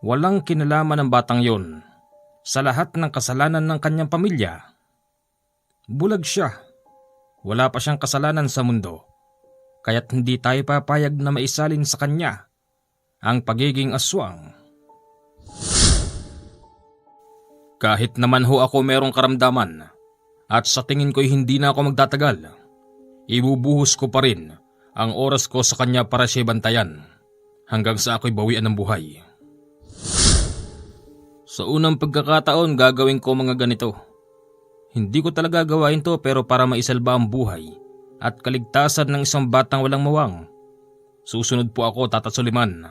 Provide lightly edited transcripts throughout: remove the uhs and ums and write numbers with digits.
Walang kinalaman ng batang yon sa lahat ng kasalanan ng kanyang pamilya. Bulag siya. Wala pa siyang kasalanan sa mundo, kaya't hindi tayo papayag na maisalin sa kanya ang pagiging aswang. Kahit naman ho ako merong karamdaman at sa tingin ko'y hindi na ako magtatagal, ibubuhos ko pa rin ang oras ko sa kanya para siya bantayan hanggang sa ako'y bawian ng buhay. Sa unang pagkakataon gagawin ko mga ganito. Hindi ko talaga gawain to pero para maisalba ang buhay at kaligtasan ng isang batang walang mawang. Susunod po ako, Tata Soliman.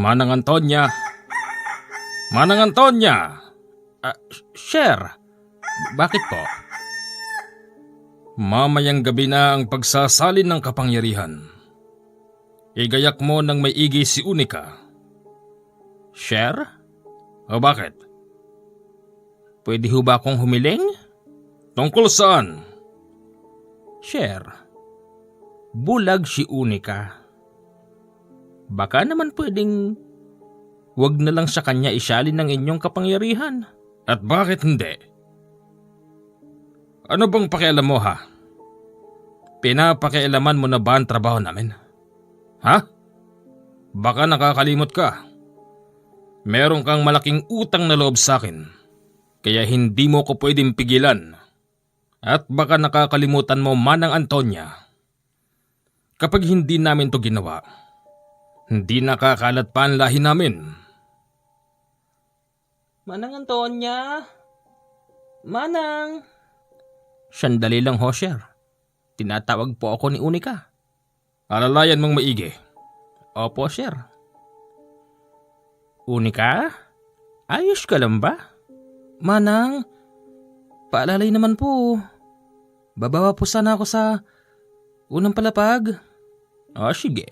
Manang Antonia! Manang Antonia! Sir, bakit po? Mamayang gabi na ang pagsasalin ng kapangyarihan. Igayak mo nang may igi si Unika. Sir? O bakit? Pwede ho ba akong humiling? Tungkol saan? Sir, bulag si Unika. Baka naman pwedeng wag na lang sa kanya isalin ng inyong kapangyarihan. At bakit hindi? Ano bang pakialam mo ha? Pinapakialaman mo na ba ang trabaho namin? Ha? Baka nakakalimot ka. Meron kang malaking utang na loob sa akin, kaya hindi mo ko pwedeng pigilan. At baka nakakalimutan mo, Manang Antonia, kapag hindi namin to ginawa, hindi nakakalat pa ang lahi namin. Manang Antonia? Manang? Sandali lang ho, sir. Tinatawag po ako ni Unika. Alalayan mong maigi. Opo, sir. Unika? Ayos ka lang ba? Manang, paalalay naman po. Babawa po sana ako sa unang palapag. O, sige.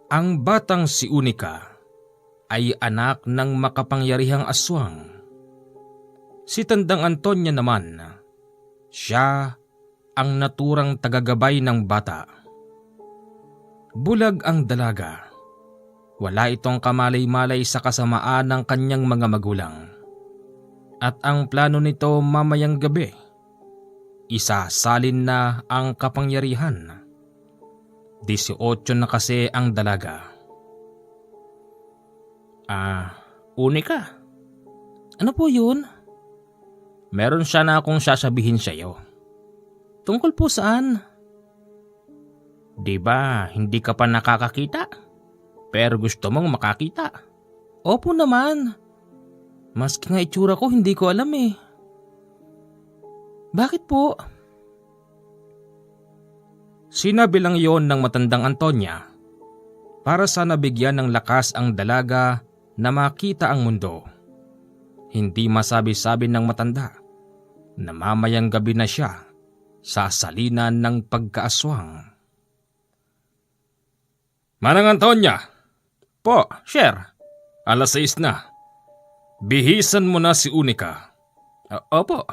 Ang batang si Unika ay anak ng makapangyarihang aswang. Si Tandang Antonia naman, siya ang naturang tagagabay ng bata. Bulag ang dalaga. Wala itong kamalay-malay sa kasamaan ng kanyang mga magulang. At ang plano nito mamayang gabi, isasalin na ang kapangyarihan. 18 na kasi ang dalaga. Unika, ano po yun? Meron siya na akong sasabihin sa iyo. Tungkol po saan? Di ba hindi ka pa nakakakita? Pero gusto mong makakita? Opo naman. Maski nga itsura ko hindi ko alam eh. Bakit po? Sinabi lang yon ng matandang Antonia para sana bigyan ng lakas ang dalaga na makita ang mundo. Hindi masabi-sabi ng matanda na mamayang gabi na siya sa salinan ng pagkaaswang. Manang Antonia! Po, sir. 6:00 na. Bihisan mo na si Unika. Opo.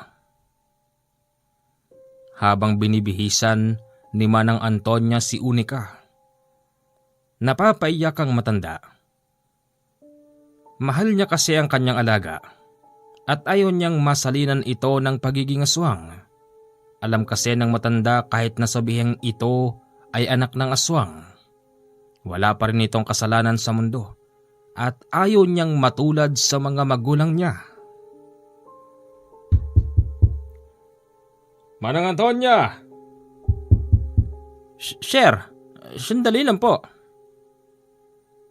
Habang binibihisan ni Manang Antonia si Unika, napapaiyak ang matanda. Mahal niya kasi ang kanyang alaga at ayaw niyang masalinan ito ng pagiging aswang. Alam kasi ng matanda kahit nasabihing ito ay anak ng aswang, wala pa rin itong kasalanan sa mundo at ayaw niyang matulad sa mga magulang niya. Manang Antonia! Sir, sandali lang po.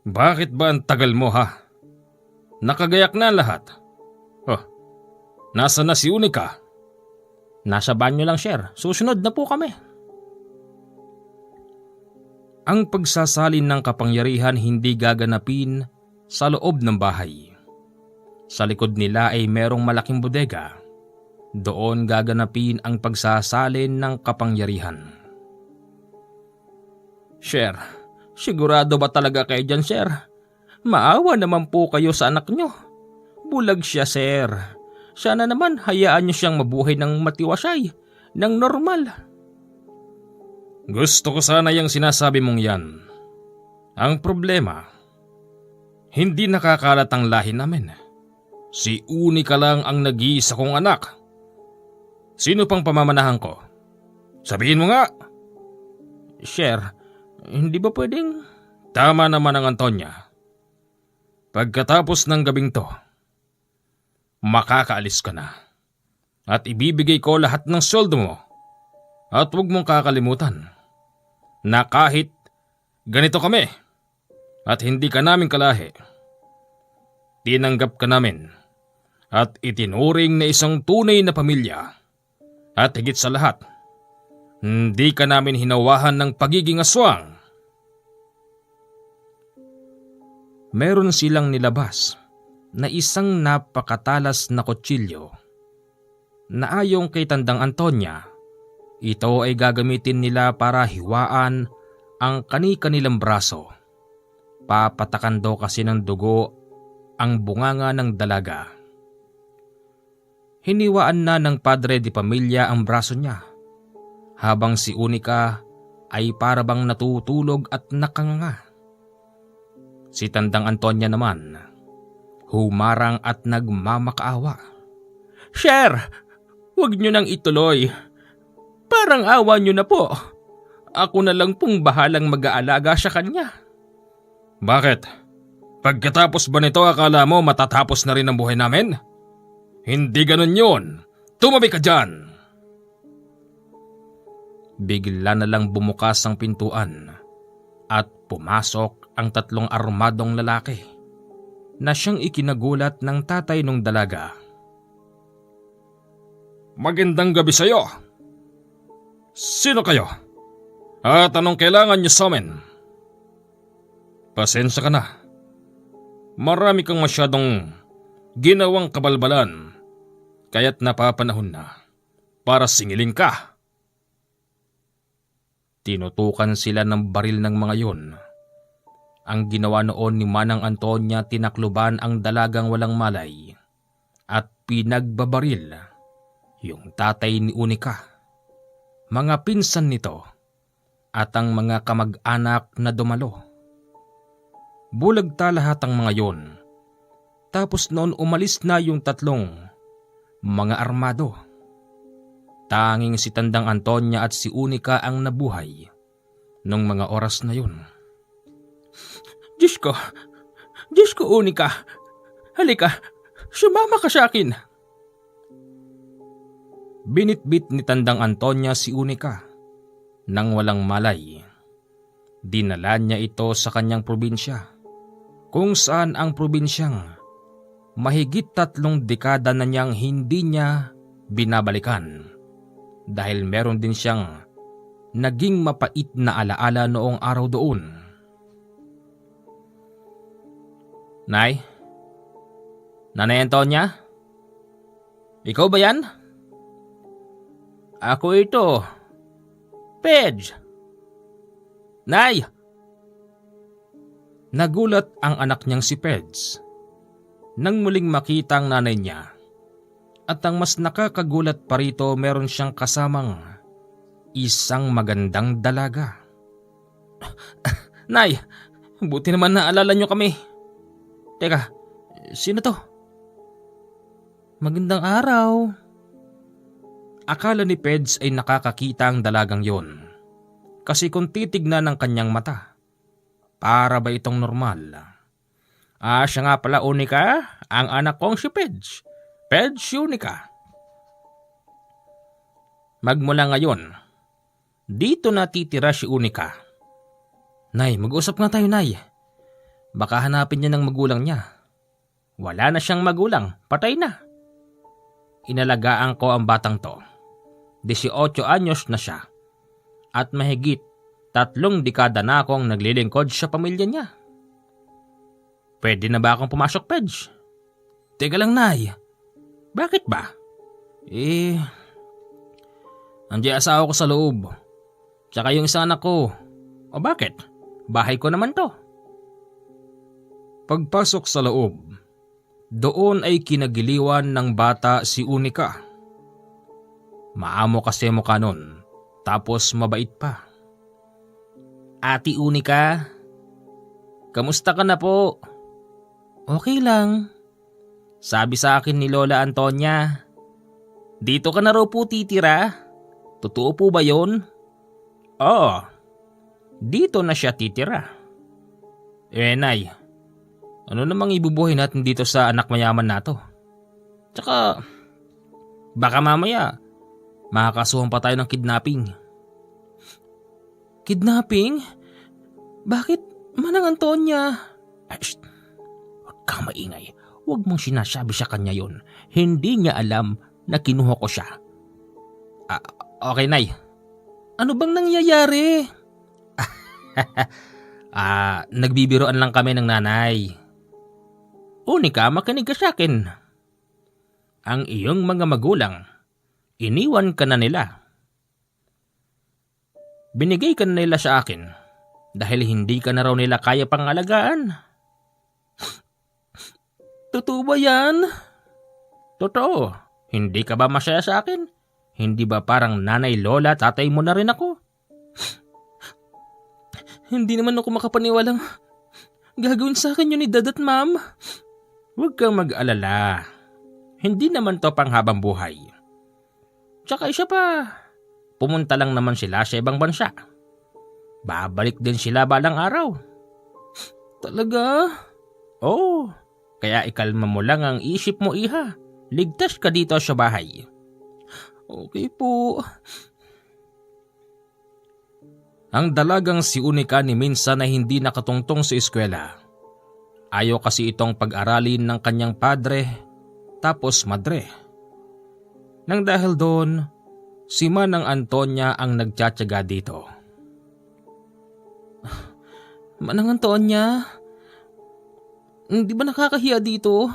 Bakit ba ang tagal mo ha? Nakagayak na lahat. Nasa na si Unika? Nasa banyo lang, sir. Susunod na po kami. Ang pagsasalin ng kapangyarihan hindi gaganapin sa loob ng bahay. Sa likod nila ay merong malaking bodega. Doon gaganapin ang pagsasalin ng kapangyarihan. Sir, sigurado ba talaga kayo dyan, sir? Maawa naman po kayo sa anak nyo. Bulag siya, sir. Sana naman hayaan niyo siyang mabuhay ng matiwasay, ng normal. Gusto ko sana yung sinasabi mong yan. Ang problema, hindi nakakalat ang lahi namin. Si Unika lang ang nag-iisa kong anak. Sino pang pamamanahan ko? Sabihin mo nga. Sir, hindi ba pwedeng... Tama naman ang Antonia. Pagkatapos ng gabing to, makakaalis ka na. At ibibigay ko lahat ng sweldo mo. At huwag mong kakalimutan na kahit ganito kami at hindi ka namin kalahi, tinanggap ka namin at itinuring na isang tunay na pamilya. At higit sa lahat, hindi ka namin hinawahan ng pagiging aswang. Meron silang nilabas na isang napakatalas na kutsilyo na ayon kay Tandang Antonia, ito ay gagamitin nila para hiwaan ang kani-kanilang braso. Papatakan daw kasi ng dugo ang bunganga ng dalaga. Hiniwaan na ng padre di pamilya ang braso niya, habang si Unika ay parabang natutulog at nakanganga. Si Tandang Antonia naman, humarang at nagmamakaawa. Sir, huwag niyo nang ituloy. Parang awa niyo na po. Ako na lang pong bahalang mag-aalaga sa kanya. Bakit? Pagkatapos ba nito akala mo matatapos na rin ang buhay namin? Hindi ganun yun. Tumabi ka dyan! Bigla na lang bumukas ang pintuan at pumasok ang 3 armadong lalaki na siyang ikinagulat ng tatay ng dalaga. Magandang gabi sa iyo. Sino kayo? At anong kailangan niyo sa amin? Pasensya ka na. Marami kang masyadong ginawang kabalbalan, kaya't napapanahon na para singilin ka. Tinutukan sila ng baril ng mga yon. Ang ginawa noon ni Manang Antonia, tinakluban ang dalagang walang malay at pinagbabaril yung tatay ni Unika, mga pinsan nito at ang mga kamag-anak na dumalo. Bulagta lahat ang mga yon. Tapos noon umalis na yung 3 mga armado. Tanging si Tandang Antonia at si Unika ang nabuhay nung mga oras na yun. Diyos ko Unika, halika, sumama ka sa akin. Binitbit ni Tandang Antonia si Unika nang walang malay. Dinala niya ito sa kanyang probinsya, kung saan ang probinsyang mahigit 3 dekada na niyang hindi niya binabalikan dahil meron din siyang naging mapait na alaala noong araw doon. Nay? Nanay Antonia? Ikaw ba yan? Ako ito. Pedge. Nay! Nagulat ang anak niyang si Pedge nang muling makita ang nanay niya. At ang mas nakakagulat pa rito, meron siyang kasamang isang magandang dalaga. Nay, buti naman naalala niyo kami. Teka, sino to? Magandang araw. Akala ni Pedge ay nakakakita ang dalagang yon. Kasi kung titignan ng kanyang mata, para ba itong normal? Siya nga pala, Unika, ang anak kong si Pedge. Pedge Unika. Magmula ngayon, dito natitira si Unika. Nay, mag-usap nga tayo, Nay. Baka hanapin niya ng magulang niya. Wala na siyang magulang, patay na. Inalagaan ko ang batang to. 18 anyos na siya. At mahigit 3 dekada na akong naglilingkod sa pamilya niya. Pwede na ba akong pumasok, Pedge? Teka lang, Nay. Bakit ba? Andiyan asawa ko sa loob. Tsaka yung isang anak ko. O bakit? Bahay ko naman to. Pagpasok sa loob, Doon ay kinagiliwan ng bata si Unika. Maamo kasi mukha nun, tapos mabait pa. Ate Unika, kamusta ka na po? Okay lang. Sabi sa akin ni Lola Antonia, dito ka na raw po titira? Totoo po ba yon? Oo, dito na siya titira. Nay, ano namang ibubuhay natin dito sa anak mayaman na to? Tsaka, baka mamaya, makakasuhan pa tayo ng kidnapping. Kidnapping? Bakit, Manang Antonia? Huwag kang maingay. Huwag mong sinasabi sa kanya yon. Hindi niya alam na kinuha ko siya. Okay, Nay. Ano bang nangyayari? Nagbibiroan lang kami ng nanay. Unika, makinig ka sa akin. Ang iyong mga magulang, iniwan ka na nila. Binigay ka na nila sa akin dahil hindi ka na raw nila kaya pangalagaan. Totoo ba yan? Totoo. Hindi ka ba masaya sa akin? Hindi ba parang nanay, lola, tatay mo na rin ako? Hindi naman ako makapaniwalang gagawin sa akin yun ni Dad at Ma'am. Huwag kang mag-alala. Hindi naman to panghabang buhay. Tsaka isa pa, pumunta lang naman sila sa ibang bansa. Babalik din sila balang araw. Talaga? Oo. Kaya ikalma mo lang ang isip mo, iha. Ligtas ka dito sa bahay. Okay po. Ang dalagang si Unika ni minsan na hindi nakatungtong sa eskwela. Ayaw kasi itong pag-aralin ng kanyang padre, tapos madre. Nang dahil doon, si Manang Antonia ang nagtsatsaga dito. Manang Antonia, hindi ba nakakahiya dito?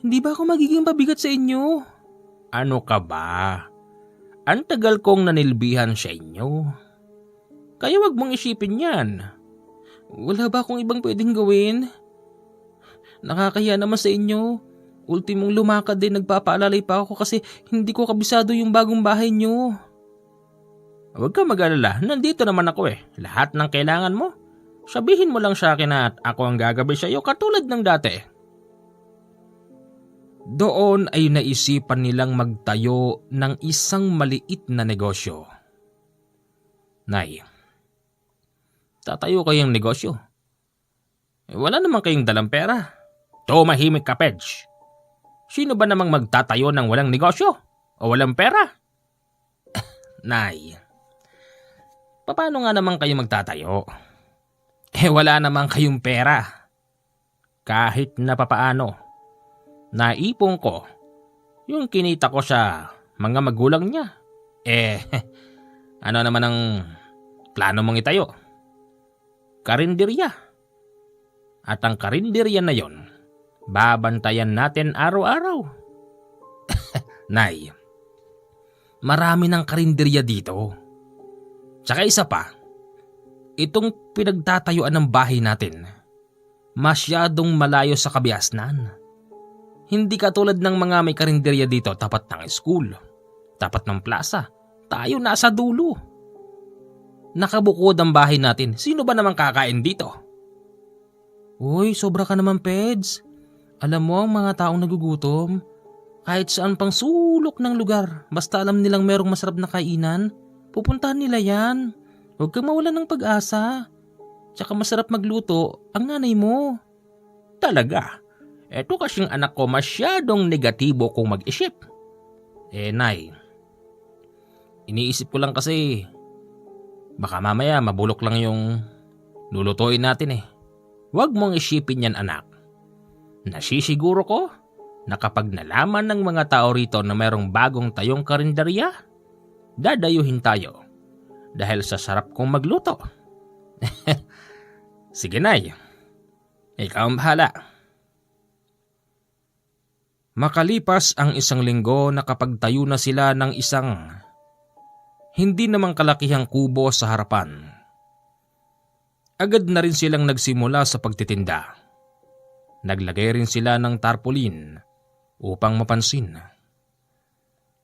Hindi ba ako magiging pabigat sa inyo? Ano ka ba? Ang tagal kong nanilbihan sa inyo. Kaya wag mong isipin yan. Wala ba akong ibang pwedeng gawin? Nakakahiya naman sa inyo. Ultimong lumakad din nagpapaalalay pa ako kasi hindi ko kabisado yung bagong bahay nyo. Huwag ka mag-alala, nandito naman ako eh. Lahat ng kailangan mo, sabihin mo lang sa akin at ako ang gagabay sa iyo katulad ng dati. Doon ay naisipan nilang magtayo ng isang maliit na negosyo. Nay, tatayo kayong negosyo. Wala naman kayong dalang pera. Tumahimik ka, Pedge. Sino ba namang magtatayo ng walang negosyo o walang pera? Nay, paano nga naman kayo magtatayo? Wala naman kayong pera. Kahit na papaano, naipon ko yung kinita ko sa mga magulang niya. Ano naman ang plano mong itayo? Karinderya. At ang karinderya na yon, babantayan natin araw-araw. Nay, marami ng karinderya dito. Tsaka isa pa, itong pinagtatayuan ng bahay natin, masyadong malayo sa kabiasnan. Hindi katulad ng mga may karinderya dito tapat ng school, tapat ng plaza. Tayo nasa dulo. Nakabukod ang bahay natin. Sino ba namang kakain dito? Uy, sobra ka naman, Peds. Alam mo ang mga taong nagugutom, kahit saan pang sulok ng lugar, basta alam nilang merong masarap na kainan, pupuntahan nila yan. Huwag kang mawalan ng pag-asa. Tsaka masarap magluto ang nanay mo. Talaga? Eto kasing anak ko masyadong negatibo kung mag-isip. Nay, iniisip ko lang kasi baka mamaya mabulok lang yung lulutuin natin eh. Huwag mong isipin yan, anak. Nasisiguro ko na kapag nalaman ng mga tao rito na mayroong bagong tayong karinderya, dadayuhin tayo dahil sa sarap kong magluto. Sige, Nay. Ikaw ang bahala. Makalipas ang isang linggo, nakapagtayo na sila ng isang hindi namang kalakihang kubo sa harapan. Agad na rin silang nagsimula sa pagtitinda. Naglagay rin sila ng tarpaulin upang mapansin.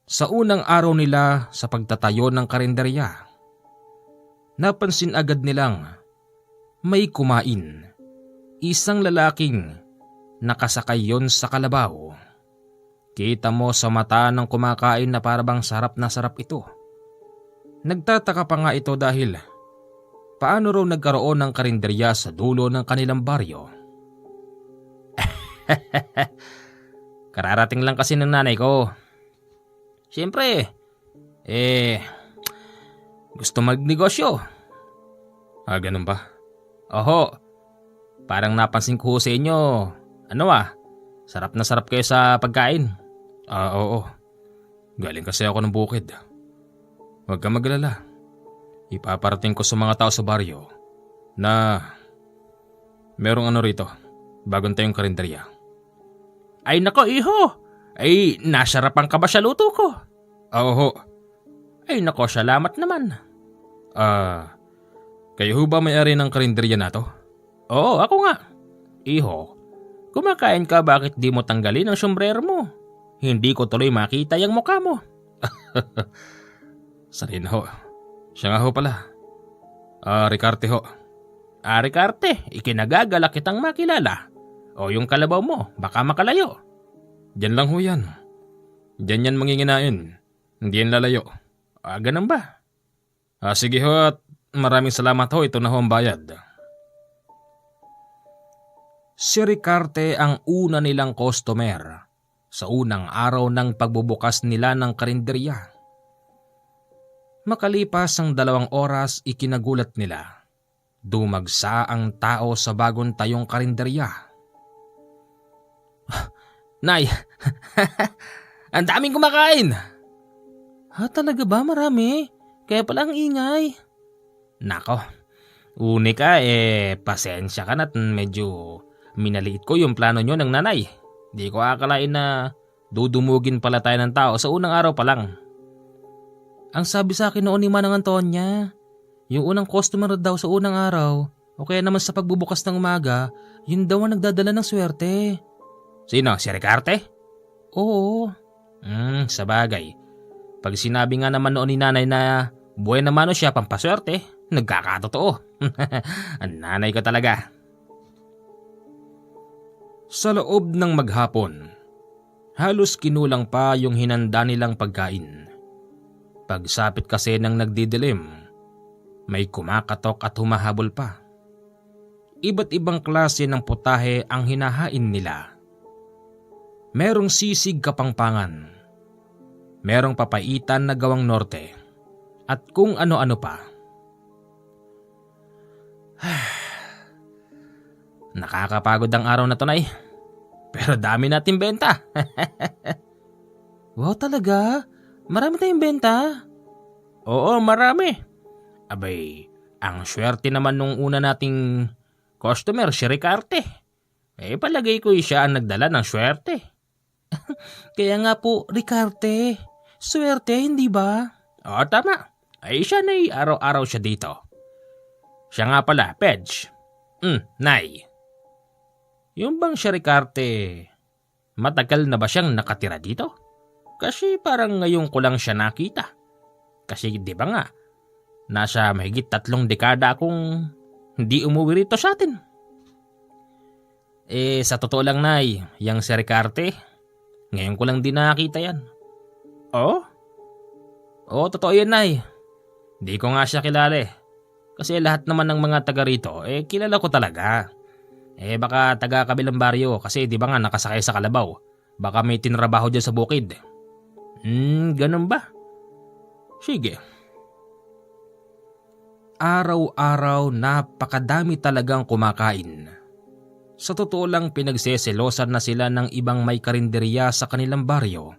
Sa unang araw nila sa pagtatayo ng karinderya, napansin agad nilang may kumain. Isang lalaking nakasakay yon sa kalabaw. Kita mo sa mata ng kumakain na parabang sarap na sarap ito. Nagtataka pa nga ito dahil paano raw nagkaroon ng karinderya sa dulo ng kanilang baryo. Kararating lang kasi ng nanay ko. Siyempre, gusto magnegosyo. Ganun ba? Oho, parang napansin ko sa inyo, sarap na sarap kayo sa pagkain. Oo. Galing kasi ako ng bukid. Huwag ka maglala. Ipaparating ko sa mga tao sa baryo na merong rito, bagong tayong karinderya. Ay nako iho, nasarapan ka ba sa luto ko? Oo. Ay nako, salamat naman. Kayo ho ba may-ari ng karinderya na to? Oo, ako nga. Iho, kumakain ka, bakit di mo tanggalin ang sombrero mo? Hindi ko tuloy makita yung mukha mo. Sarin ho. Siya nga ho pala. Ricarte ho. Ricarte, ikinagagala kitang makilala. O yung kalabaw mo, baka makalayo. Diyan lang ho yan. Diyan yan manginginain. Hindi yan lalayo. Ganun ba? Sige ho at maraming salamat ho. Ito na ho ang bayad. Si Ricarte ang una nilang customer sa unang araw ng pagbubukas nila ng karinderya. Makalipas ang 2 oras, ikinagulat nila. Dumagsa ang tao sa bagong tayong karinderya. Nay, ang daming kumakain! Talaga ba? Marami? Kaya pala ang ingay. Nako, Unika, pasensya ka na't medyo minaliit ko yung plano nyo ng nanay. Di ko akalain na dudumugin pala tayo ng tao sa unang araw pa lang. Ang sabi sa akin noon ni Manang Antonia, yung unang customer daw sa unang araw, o kaya naman sa pagbubukas ng umaga, yun daw ang nagdadala ng swerte. Sino? Si Ricarte? Oo. Sabagay. Pag sinabi nga naman noon ni nanay na buhay naman siya pampaswerte, nagkakatotoo. Ang nanay ko talaga. Sa loob ng maghapon, halos kinulang pa yung hinanda nilang pagkain. Pagsapit kasi ng nagdidilim, may kumakatok at humahabol pa. Iba't ibang klase ng putahe ang hinahain nila. Merong sisig kapangpangan, merong papaitan na gawang norte, at kung ano-ano pa. Nakakapagod ang araw na to, Nay. Pero dami natin benta. Wow, talaga? Marami tayong benta? Oo, marami. Abay, ang swerte naman nung una nating customer, si Ricarte. Palagay ko siya ang nagdala ng swerte. Kaya nga po, Ricarte. Swerte, hindi ba? Oo, tama. Siya na araw-araw siya dito. Siya nga pala, Pedge. Nay. Yung bang si Ricarte, matagal na ba siyang nakatira dito? Kasi parang ngayon ko lang siya nakita. Kasi di ba nga, nasa mahigit 3 dekada akong hindi umuwi rito sa atin. Sa totoo lang, Nay, yung si Ricarte, ngayon ko lang din nakita yan. Oh? Oo, totoo yan, Nay. Di ko nga siya kilala Kasi lahat naman ng mga taga rito, kilala ko talaga. Baka taga kabilang baryo kasi di ba nga nakasakay sa kalabaw. Baka may tinrabaho dyan sa bukid. Ganun ba? Sige. Araw-araw napakadami talagang kumakain. Sa totoo lang pinagseselosan na sila ng ibang may karinderya sa kanilang baryo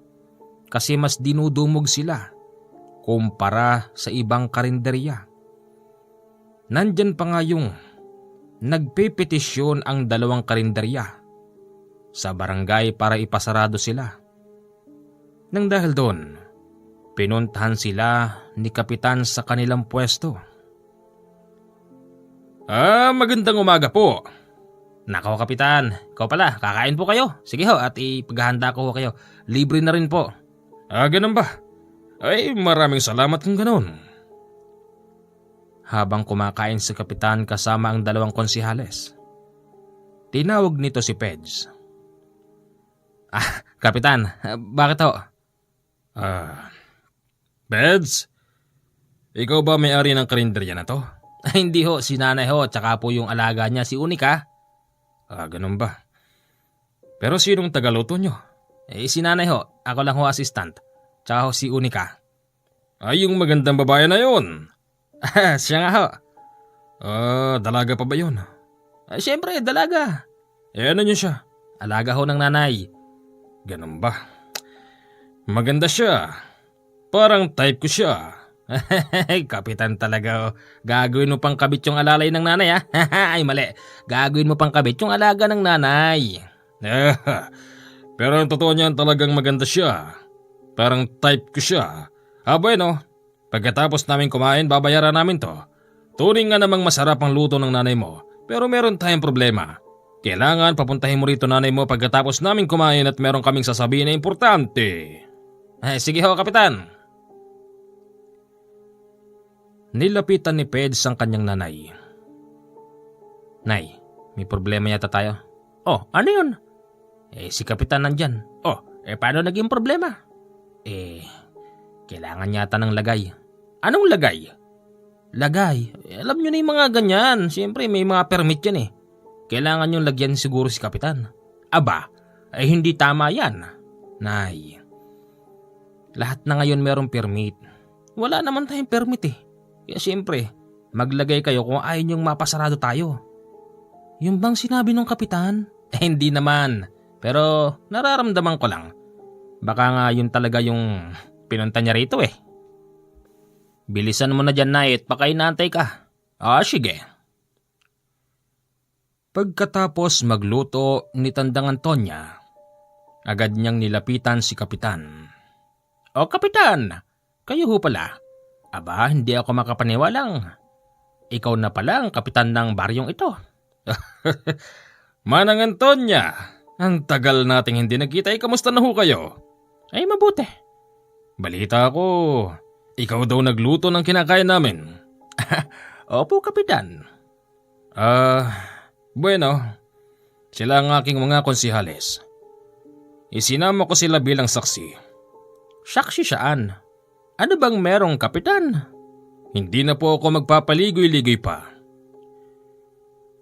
kasi mas dinudumog sila kumpara sa ibang karinderya. Nandyan pa nga yung nagpepetisyon ang 2 karinderya sa barangay para ipasarado sila. Nang dahil doon, pinuntahan sila ni Kapitan sa kanilang pwesto. Magandang umaga po. Nako Kapitan, ikaw pala, kakain po kayo. Sige ho, at ipaghahanda ko ho kayo. Libre na rin po. Ganun ba? Ay, maraming salamat kung ganun. Habang kumakain si Kapitan kasama ang dalawang konsihales, tinawag nito si Peds. Kapitan, bakit ho? Beds, ikaw ba may-ari ng karinderya na to? Hindi ho, si nanay ho, tsaka po yung alaga niya, si Unika. Ganun ba? Pero sinong tagaluto nyo? Si nanay ho, ako lang ho assistant. Tsaka ho si Unika. Yung magandang babae na yon. Siya nga ho. Dalaga pa ba yun? Siyempre, dalaga. Ano nyo siya? Alaga ho ng nanay. Ganun ba? Maganda siya. Parang type ko siya. Kapitan talaga ho. Gagawin mo pang kabit yung alalay ng nanay ha? Ay mali. Gagawin mo pang kabit yung alaga ng nanay. Pero ang totoo niyan talagang maganda siya. Parang type ko siya. Bueno, pagkatapos namin kumain babayaran namin to. Tunay nga namang masarap ang luto ng nanay mo. Pero meron tayong problema. Kailangan papuntahin mo rito nanay mo pagkatapos namin kumain at meron kaming sasabihin na importante. Sige ho, Kapitan. Nilapitan ni Peds ang kanyang nanay. Nay, may problema yata tayo. Ano yun? Si Kapitan nandyan. Paano naging problema? Kailangan yata ng lagay. Anong lagay? Lagay? Alam nyo na yung mga ganyan. Siyempre may mga permit yan eh. Kailangan yung lagyan siguro si Kapitan. Hindi tama yan. Nay, lahat na ngayon merong permit. Wala naman tayong permit eh. Kaya siyempre, maglagay kayo kung ayaw nyong mapasarado tayo. Yung bang sinabi ng Kapitan? Hindi naman. Pero nararamdaman ko lang. Baka nga yun talaga yung pinunta niya rito eh. Bilisan mo na dyan, Nay, at baka inaantay ka. Sige. Pagkatapos magluto ni Tandang Antonia, agad niyang nilapitan si Kapitan. Kapitan, kayo ho pala. Hindi ako makapaniwalang. Ikaw na pala ang kapitan ng baryong ito. Manang Antonia, ang tagal nating hindi nagkita. Kamusta na ho kayo? Mabuti. Balita ko, ikaw daw nagluto ng kinakain namin. Opo, Kapitan. Bueno, sila ang aking mga konsihales. Isinama ko sila bilang saksi. Saksi saan? Ano bang merong, Kapitan? Hindi na po ako magpapaligoy-ligoy pa.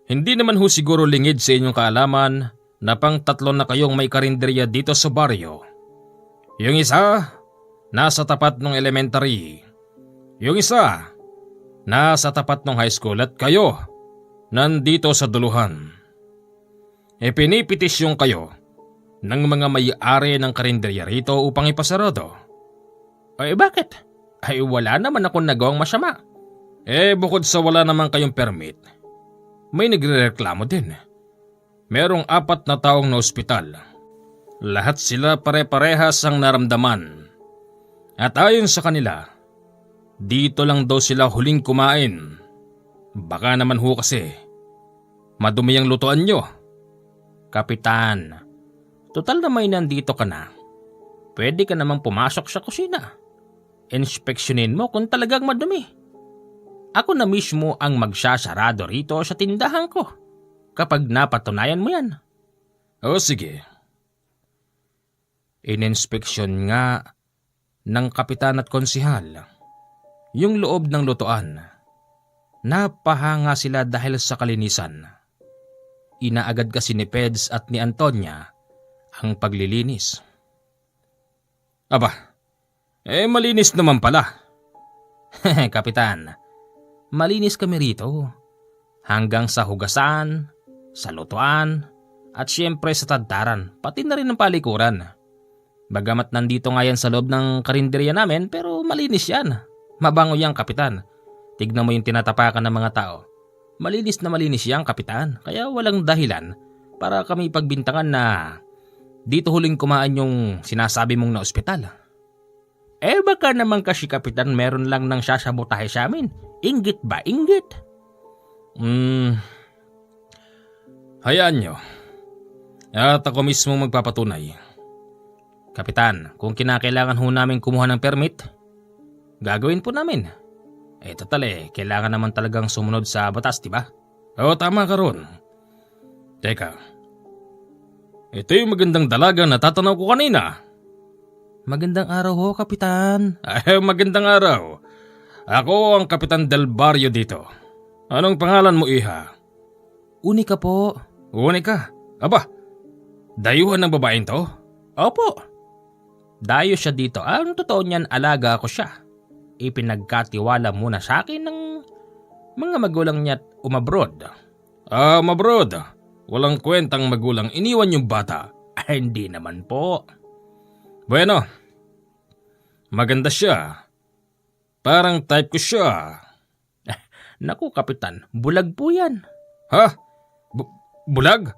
Hindi naman ho siguro lingid sa inyong kaalaman na pang 3 na kayong may karinderya dito sa baryo. Yung isa, nasa tapat ng elementary. Yung isa, nasa tapat ng high school at kayo, nandito sa duluhan. Pinipitis yung kayo ng mga may-ari ng karinderya rito upang ipasarado. Bakit? Wala naman akong nagawang masama. Bukod sa wala naman kayong permit, may nagrereklamo din. Merong 4 na taong na ospital. Lahat sila pare-parehas ang naramdaman. At ayon sa kanila, dito lang daw sila huling kumain. Baka naman ho kasi, madumi ang lutuan nyo. Kapitan, total na may nandito ka na. Pwede ka namang pumasok sa kusina. Inspeksyonin mo kung talagang madumi. Ako na mismo ang magsasarado rito sa tindahan ko kapag napatunayan mo yan. Sige. Ininspeksyon nga ng kapitan at konsihal yung loob ng lutuan. Napahanga sila dahil sa kalinisan. Inaagad kasi ni Peds at ni Antonia ang paglilinis. Malinis naman pala. Kapitan, malinis kami rito. Hanggang sa hugasan, sa lutuan, at siyempre sa tadtaran, pati na rin ang palikuran. Bagamat nandito nga yan sa loob ng karinderya namin, pero malinis yan. Mabango yan, Kapitan. Tignan mo yung tinatapakan ng mga tao. Malinis na malinis yan, Kapitan. Kaya walang dahilan para kami pagbintangan na dito huling kumain yung sinasabi mong na ospital. Baka naman kasi, Kapitan, meron lang nang sasabotahe sa amin. Inggit ba? Inggit? Hayaan nyo. At ako mismo magpapatunay. Kapitan, kung kinakailangan ho namin kumuha ng permit, gagawin po namin. Total kailangan naman talagang sumunod sa batas, di ba? Oo, tama ka ron. Teka. Ito yung magandang dalaga na tatanaw ko kanina. Magandang araw ho, Kapitan. Ay, magandang araw. Ako ang Kapitan Del Barrio dito. Anong pangalan mo, iha? Unika po. Unika? Aba, dayuhan ng babaeng to? Opo. Dayo siya dito. Ang totoo niyan, alaga ko siya. Ipinagkatiwala muna sa akin ng mga magulang niya at umabroad. Mabrod. Walang kwentang magulang iniwan yung bata. Hindi naman po. Bueno, maganda siya. Parang type ko siya. Naku, Kapitan, bulag po yan. Ha? Bulag?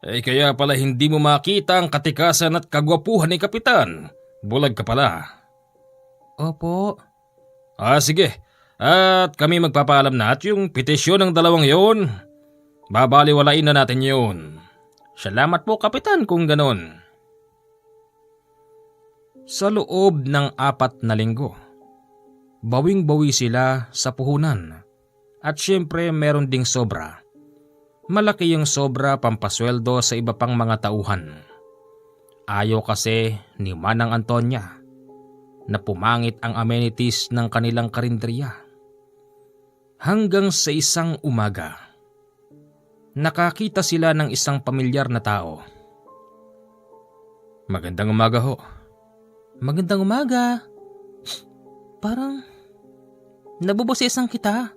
Kaya pala hindi mo makita ang katikasan at kagwapuhan ni Kapitan. Bulag ka pala. Opo. Sige. At kami magpapaalam na at yung petisyon ng dalawang yon, babaliwalain na natin yun. Salamat po, Kapitan, kung ganon. Sa loob ng 4 na linggo, bawing-bawi sila sa puhunan. At syempre meron ding sobra. Malaki yung sobra pampasweldo sa iba pang mga tauhan. Ayaw kasi ni Manang Antonia na pumangit ang amenities ng kanilang karinderya. Hanggang sa isang umaga, nakakita sila ng isang pamilyar na tao. Magandang umaga ho. Magandang umaga. Parang nabubosesan kita.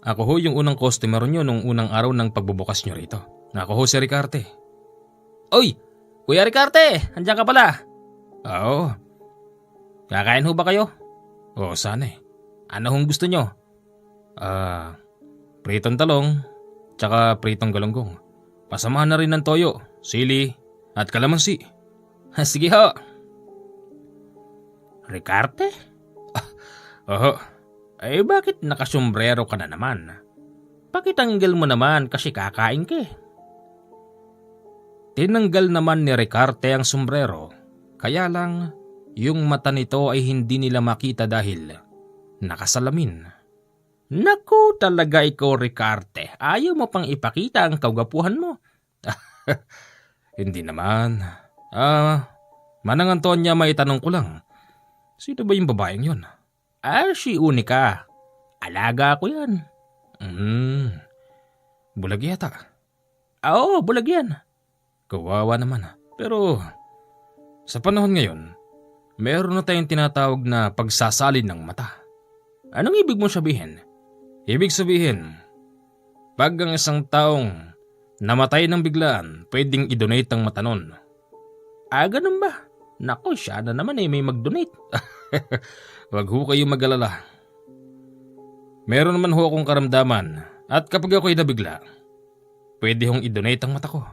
Ako ho yung unang customer nyo nung unang araw ng pagbubukas nyo rito. Ako ho si Ricarte. Oy, Kuya Ricarte, andiyan ka pala. Oo. Kakain ho ba kayo? Oo, sana eh. Ano hong gusto nyo? Pritong talong, tsaka pritong galunggong. Pasamahan na rin ng toyo, sili, at kalamansi. Sige ho. Ricarte? Oho. Bakit nakasombrero ka na naman? Pakitanggal mo naman kasi kakain ka eh. Tinanggal naman ni Ricarte ang sombrero, kaya lang yung mata nito ay hindi nila makita dahil nakasalamin. Naku, talaga ikaw, Ricarte. Ayaw mo pang ipakita ang kagapuhan mo. Hindi naman. Manang Antonia, may tanong ko lang. Sino ba yung babaeng yun? Si Unika. Alaga ko yan. Bulag yata. Oo, bulag yan. Kawawa naman. Pero sa panahon ngayon, meron na tayong tinatawag na pagsasalin ng mata. Anong ibig mong sabihin? Ibig sabihin, pag ang isang taong namatay ng biglaan, pwedeng i-donate ang mata nun. Ganun ba? Naku, siya na naman may mag-donate. Wag ho kayong mag-alala. Meron naman ho akong karamdaman at kapag ako'y nabigla, pwede hong i-donate ang mata ko.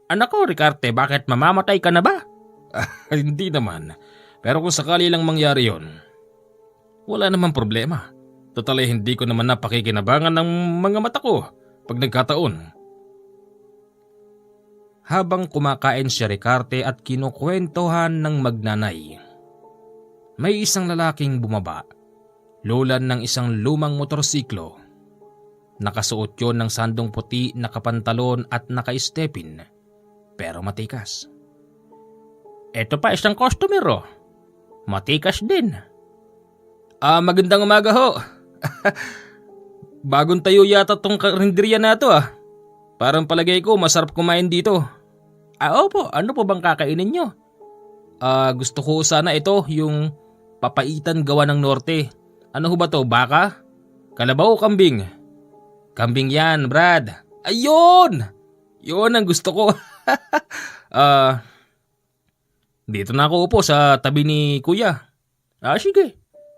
Anak ko, Ricarte, bakit mamamatay ka na ba? Hindi naman. Pero kung sakali lang mangyari yon, wala namang problema. Total hindi ko naman napakikinabangan ng mga mata ko pag nagkataon. Habang kumakain si Ricarte at kinukwentuhan ng magnanay, may isang lalaking bumaba, lulan ng isang lumang motorsiklo. Nakasuot yon ng sandong puti, nakapantalon at naka-stepin, pero matikas. Eto pa isang customer oh. Matikas din. Magandang umaga ho. Bagong tayo yata tong karinderya na to ah. Parang palagay ko masarap kumain dito. Opo, ano po bang kakainin nyo? Gusto ko sana ito, yung papaitan gawa ng norte. Ano ho ba to, baka? Kalabaw o kambing? Kambing yan, Brad. Ayun! Yun ang gusto ko. Dito na ako upo sa tabi ni kuya. Sige.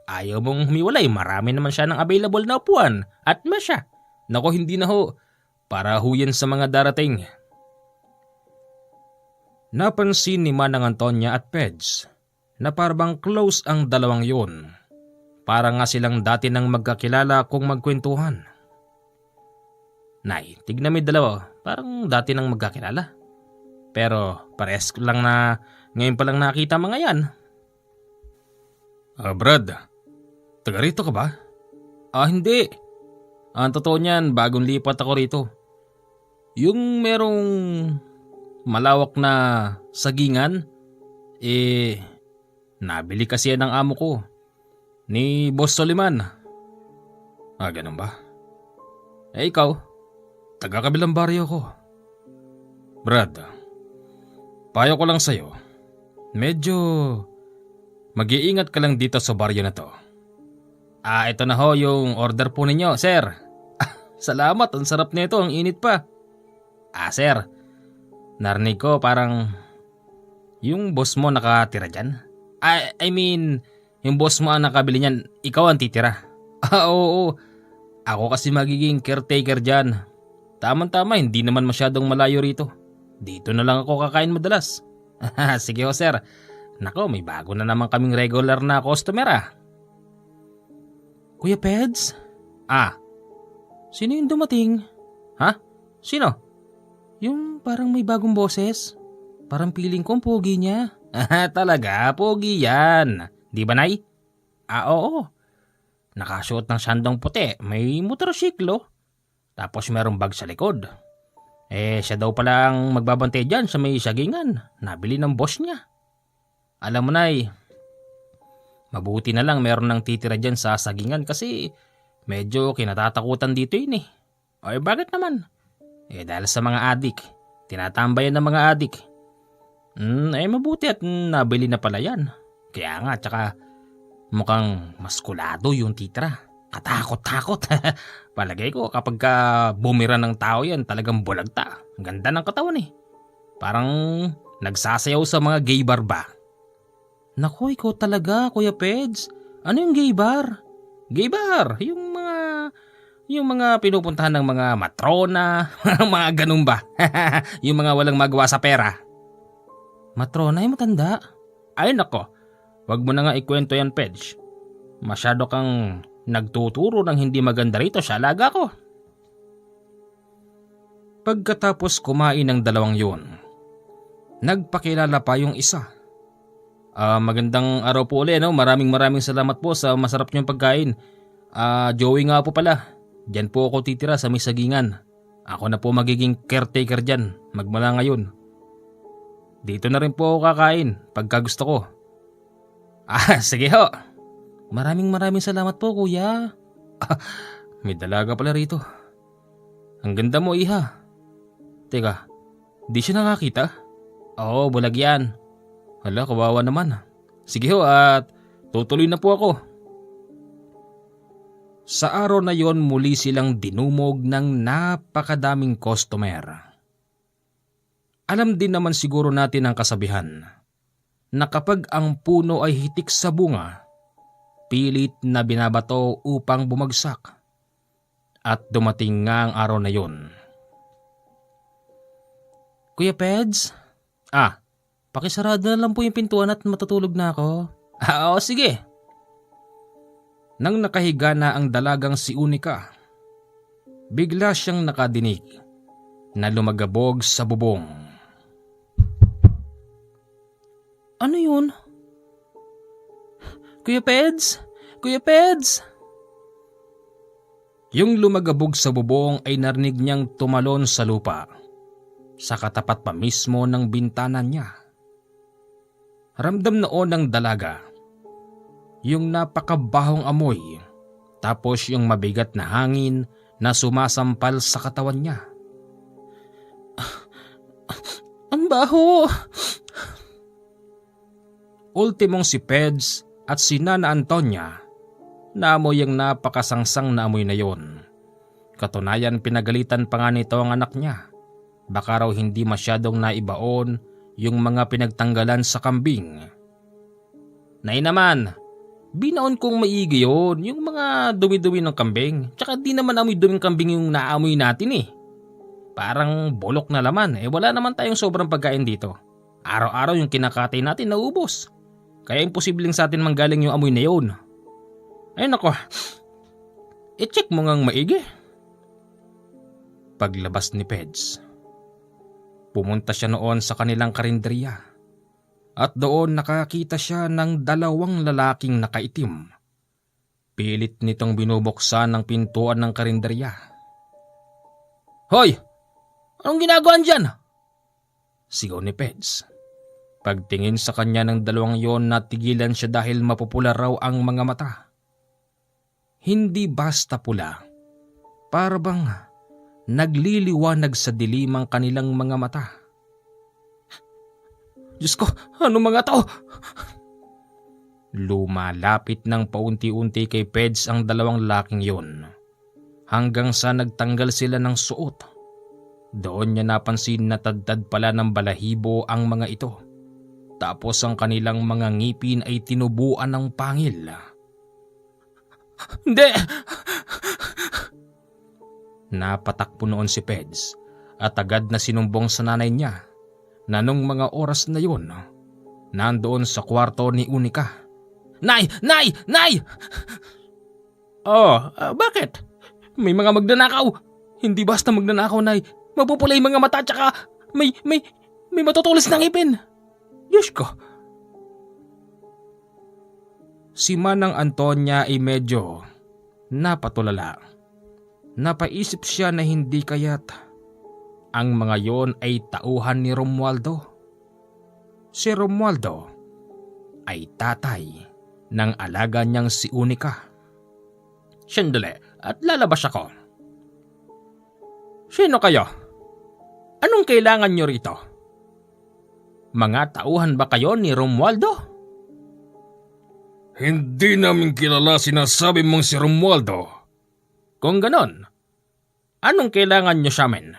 Ayaw mong humiwalay, marami naman siya ng available na upuan at masya. Nako, hindi na ho. Para ho yan sa mga darating. Napansin ni Manang Antonia at Peds na parang close ang dalawang yun. Para nga silang dati nang magkakilala kung magkwentuhan. Nay, tignan mo yung dalawa. Parang dati nang magkakilala. Pero pares ko lang na ngayon pa lang nakita mga yan. Brad, taga rito ka ba? Hindi. Ang totoo niyan, bagong lipat ako rito. Yung merong malawak na sagingan, nabili kasi yan ng amo ko. Ni Boss Soliman. Ganun ba? Ikaw? Taga kabilang baryo ko. Brad, payo ko lang sa'yo. Medyo mag-iingat ka lang dito sa baryo na to. Ito na ho yung order po ninyo, sir. Salamat, ang sarap nito, ang init pa. Sir, narinig ko parang yung boss mo nakatira dyan. I mean, yung boss mo ang nakabili niyan, ikaw ang titira. Oo. Ako kasi magiging caretaker dyan. Tama-tama, hindi naman masyadong malayo rito. Dito na lang ako kakain madalas. Sige ho, sir. Nako, may bago na naman kaming regular na customer. Kuya Peds? Sino yung dumating? Ha? Sino? Yung parang may bagong boses? Parang piling ko ang pogi niya. Talaga, pogi yan. Di ba, Nay? Oo. Nakasuot ng sandong puti, may motorsiklo. Tapos merong bag sa likod. Siya daw palang magbabantay dyan sa may sagingan. Nabili ng boss niya. Alam mo, Nay, mabuti na lang meron nang titira dyan sa sagingan kasi medyo kinatatakutan dito yun. Bakit naman? Dahil sa mga adik. Tinatambayan ng mga adik. Mabuti at nabili na pala yan. Kaya nga, tsaka mukhang maskulado yung titira. Katakot-takot. Palagay ko kapag bumira ng tao yan, talagang bulagta. Ang ganda ng katawan. Parang nagsasayaw sa mga gay bar ba? Naku, ikaw talaga, Kuya Peds. Ano yung gay bar? Gay bar, yung mga pinupuntahan ng mga matrona, mga ganun ba? Yung mga walang magawa sa pera. Matrona yung matanda? Ay nako, wag mo na nga ikwento yan, Peds. Masyado kang nagtuturo ng hindi maganda rito sa alaga ko. Pagkatapos kumain ng dalawang yun, nagpakilala pa yung isa. Magandang araw po ulit, no? Maraming salamat po sa masarap niyong pagkain. Joey nga po pala. Diyan po ako titira sa may sagingan. Ako na po magiging caretaker dyan, magmula ngayon. Dito na rin po ako kakain, pagka gusto ko. Sige ho. Maraming salamat po, kuya. May dalaga pala rito. Ang ganda mo, iha. Teka, di siya nakakita? Oo, bulag yan. Hala, kawawa naman. Sige ho, at tutuloy na po ako. Sa araw na yon, muli silang dinumog ng napakadaming customer. Alam din naman siguro natin ang kasabihan na kapag ang puno ay hitik sa bunga, pilit na binabato upang bumagsak. At dumating nga ang araw na yon. Kuya Peds? Pakisarado na lang po yung pintuan at matutulog na ako. Oo, sige. Nang nakahiga na ang dalagang si Unika, bigla siyang nakadinig na lumagabog sa bubong. Ano yun? Kuya Peds? Kuya Peds? Yung lumagabog sa bubong ay narinig niyang tumalon sa lupa, sa katapat pa mismo ng bintana niya. Ramdam noon ng dalaga yung napakabahong amoy, tapos yung mabigat na hangin na sumasampal sa katawan niya. Ang baho! Ultimong si Peds at si Nana Antonia naamoy ang napakasangsang na amoy na yon. Katunayan, pinagalitan pa nga nito ang anak niya. Baka raw hindi masyadong naibaon yung mga pinagtanggalan sa kambing. Nay naman, binaon kong maigi yun, yung mga dumi-dumi ng kambing. Tsaka di naman amoy duming kambing yung naamoy natin Parang bulok na laman, wala naman tayong sobrang pagkain dito. Araw-araw yung kinakatay natin naubos. Kaya imposibleng sa atin manggaling yung amoy na yun. Ay nako, i-check mo ngang maigi. Paglabas ni Peds, pumunta siya noon sa kanilang karinderya at doon nakakita siya ng dalawang lalaking nakaitim. Pilit nitong binubuksan ang pintuan ng karinderya. "Hoy! Anong ginagawa dyan?" sigaw ni Peds. Pagtingin sa kanya ng dalawang yon, natigilan siya dahil mapupula raw ang mga mata. Hindi basta pula, para bang nagliliwanag sa dilim ang kanilang mga mata. "Diyos ko, ano mga tao?" Lumalapit ng paunti-unti kay Peds ang dalawang lalaking yon, hanggang sa nagtanggal sila ng suot. Doon niya napansin na tadtad pala ng balahibo ang mga ito. Tapos ang kanilang mga ngipin ay tinubuan ng pangil. "Hindi!" Napatakbo noon si Peds at agad na sinumbong sa nanay niya na nung mga oras na yun, nandoon sa kwarto ni Unika. "Nay! Nay! Nay!" Bakit? May mga magnanakaw. Hindi basta magnanakaw, Nay. Mapupula yung mga mata, tsaka may matutulis na ngipin. Diyos ko. Si Manang Antonia ay medyo napatulala. Napaisip siya na hindi kaya't ang mga yon ay tauhan ni Romualdo. Si Romualdo ay tatay ng alaga niyang si Unika. "Sandali, at lalabas ako." "Sino kayo? Anong kailangan niyo rito? Mga tauhan ba kayo ni Romualdo?" Hindi namin kilala sinasabi mong si Romualdo. "Kung ganon, anong kailangan niyo sa amin?"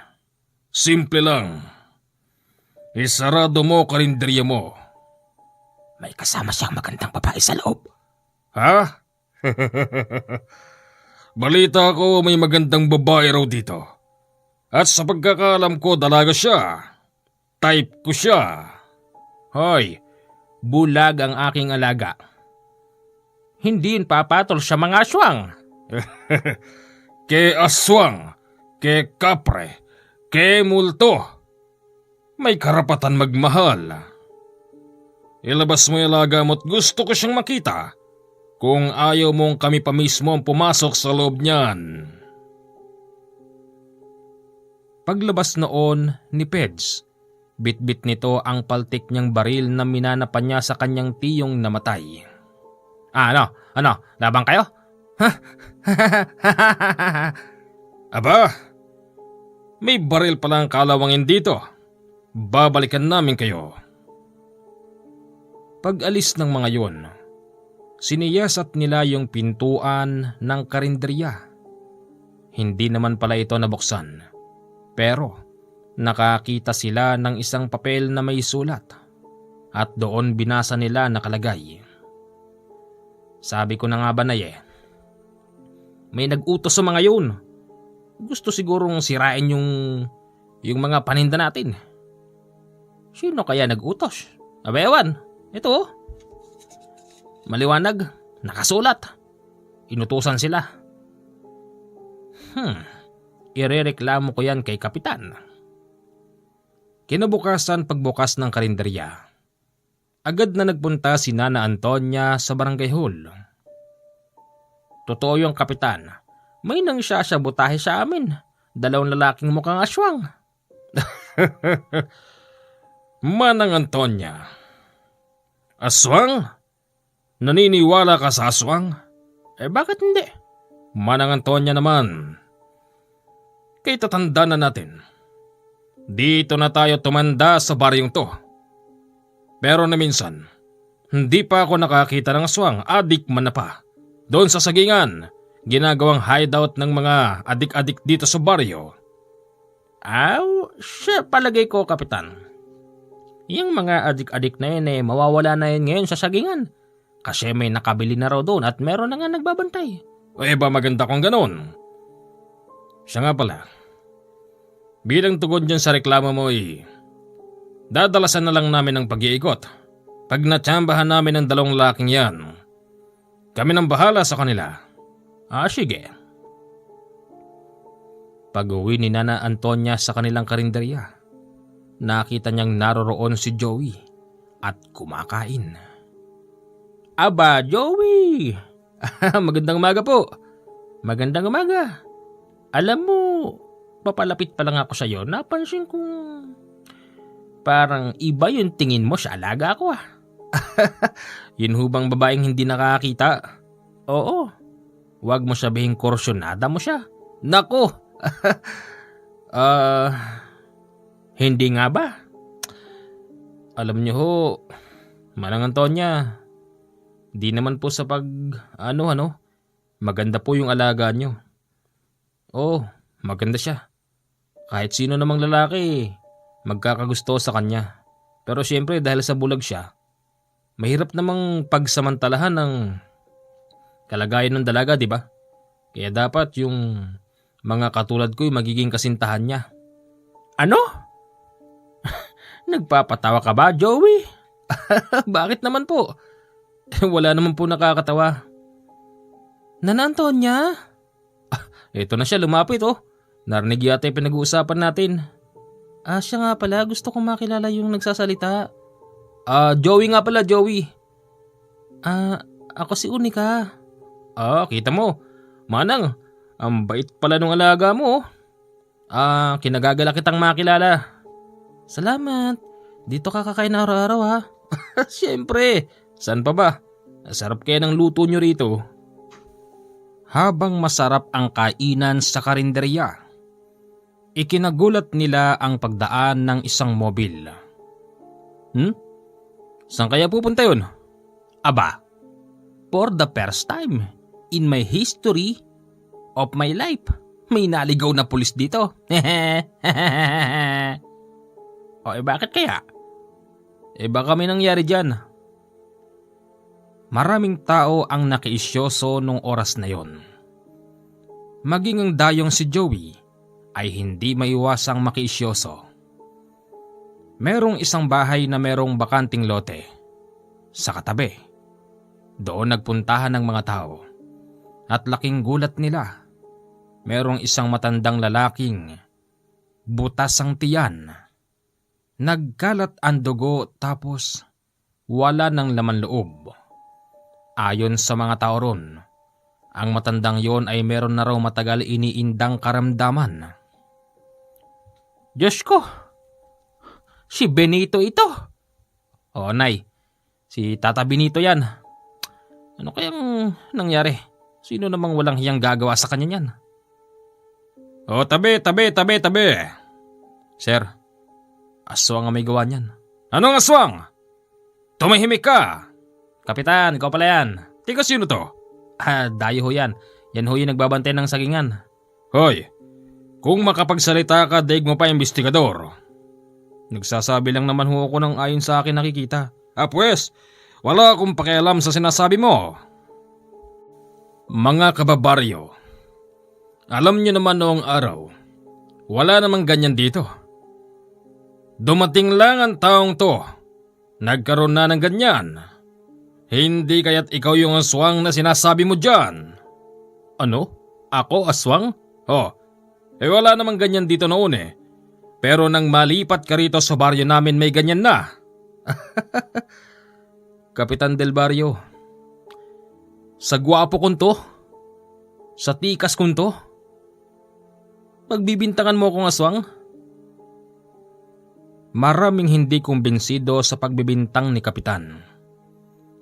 Simple lang. Isarado mo karinderya mo." "May kasama siyang magandang babae sa loob." "Ha? Balita ko may magandang babae raw dito. At sa pagkakaalam ko dalaga siya. Type ko siya." "Hoy, bulag ang aking alaga. Hindi yun papatol sa mga aswang." Ke aswang, ke kapre, ke multo. May karapatan magmahal. Ilabas mo yung alaga mo't gusto ko siyang makita. Kung ayaw mong kami pa mismo ang pumasok sa loob niyan." Paglabas noon ni Peds, bitbit nito ang paltik niyang baril na minanapan niya sa kanyang tiyong namatay. Ano? Labang kayo?" "Aba, may baril palang kalawangin dito. Babalikan namin kayo." Pag-alis ng mga yon, siniyasat nila yung pintuan ng karinderya. Hindi naman pala ito nabuksan, pero nakakita sila ng isang papel na may sulat at doon binasa nila nakalagay. Sabi ko na nga ba, Nay, may nag-utos sa mga yun. Gusto sigurong sirain yung mga paninda natin. Sino kaya nag-utos? Ewan, ito oh. Maliwanag, nakasulat. Inutusan sila. Irereklamo ko yan kay Kapitan. Kinabukasan, pagbukas ng karinderya, agad na nagpunta si Nana Antonia sa barangay hall. "Totoo yung Kapitan, may nangsasabotahe sa amin. 2 lalaking mukhang aswang." "Manang Antonia, aswang? Naniniwala ka sa aswang?" Bakit hindi? "Manang Antonia naman, kay tatanda na natin. Dito na tayo tumanda sa baryong to. Pero na minsan, hindi pa ako nakakita ng aswang, adik man na pa. Doon sa sagingan, ginagawang hideout ng mga adik-adik dito sa baryo." Siya palagay ko, Kapitan. Yung mga adik-adik na yun mawawala na yun ngayon sa sagingan. Kasi may nakabili na raw doon at meron na nga nagbabantay. Ba maganda kung ganon. Siya nga pala, bilang tugon dyan sa reklamo mo dadalasan na lang namin ang pag-iikot. Pag natsambahan namin ang 2 lalaking yan, kami nang bahala sa kanila. Sige. Pag-uwi ni Nana Antonia sa kanilang karinderya, nakita niyang naroroon si Joey at kumakain. Aba, Joey! Magandang umaga po. Magandang umaga. Alam mo, papalapit pa lang ako sa iyo, napansin kong parang iba yung tingin mo sa alaga ko ah. Yun hubang babaeng hindi nakakita? Oo. Huwag mo sabihin kursyonada mo siya. Nako! Hindi nga ba? Alam niyo ho, Manang Antonia, di naman po sa maganda po yung alaga niyo. Oh, maganda siya. Kahit sino namang lalaki, magkakagusto sa kanya. Pero siyempre dahil sa bulag siya, mahirap namang pagsamantalahan ng kalagayan ng dalaga, di ba? Kaya dapat yung mga katulad ko yung magiging kasintahan niya. Ano? Nagpapatawa ka ba, Joey? Bakit naman po? Wala naman po nakakatawa. Nana Antonia? Ito na siya, lumapit oh. Narinig yata yung pinag-uusapan natin. Siya nga pala, gusto kong makilala yung nagsasalita. Joey nga pala, Joey. Ako si Unika. Kita mo. Manang, ang bait pala nung alaga mo. Kinagagala kitang makilala. Salamat. Dito ka kakain araw-araw ha. Siyempre, saan pa ba? Sarap kaya ng luto nyo rito. Habang masarap ang kainan sa karinderya, ikinagulat nila ang pagdaan ng isang mobil. Saan kaya pupunta yun? Aba, for the first time in my history of my life, may naligaw na pulis dito. Bakit kaya? Baka may nangyari dyan. Maraming tao ang nakiisyoso nung oras na yon. Maging ang dayong si Joey ay hindi maiwasang makiisyoso. Merong isang bahay na merong bakanting lote. Sa katabi, doon nagpuntahan ng mga tao. At laking gulat nila, merong isang matandang lalaking butas ang tiyan. Nagkalat ang dugo tapos wala ng laman loob. Ayon sa mga tao ron, ang matandang yon ay meron na raw matagal iniindang karamdaman. Diyos ko! Si Benito ito! Nay, si Tata Benito yan. Ano kayang nangyari? Sino namang walang hiyang gagawa sa kanya yan? Tabi! Sir, aswang ang may gawa niyan. Anong aswang? Tumahimik ka! Kapitan, ikaw pala yan. Tika, sino to? Dayo ho yan. Yan ho yung nagbabantay ng sagingan. Hoy, kung makapagsalita ka, daig mo pa investigador. Nagsasabi lang naman ho ako ng ayon sa akin nakikita. Pues, wala akong pakialam sa sinasabi mo. Mga kababaryo, alam niyo naman noong araw, wala namang ganyan dito. Dumating lang ang taong to, nagkaroon na ng ganyan. Hindi kaya't ikaw yung aswang na sinasabi mo dyan. Ano? Ako aswang? Wala namang ganyan dito noon eh. Pero nang malipat ka rito sa baryo namin may ganyan na. Kapitan Del Barrio, sa gwapo kong to, sa tikas kong to, pagbibintangan mo akong aswang? Maraming hindi kumbinsido sa pagbibintang ni Kapitan.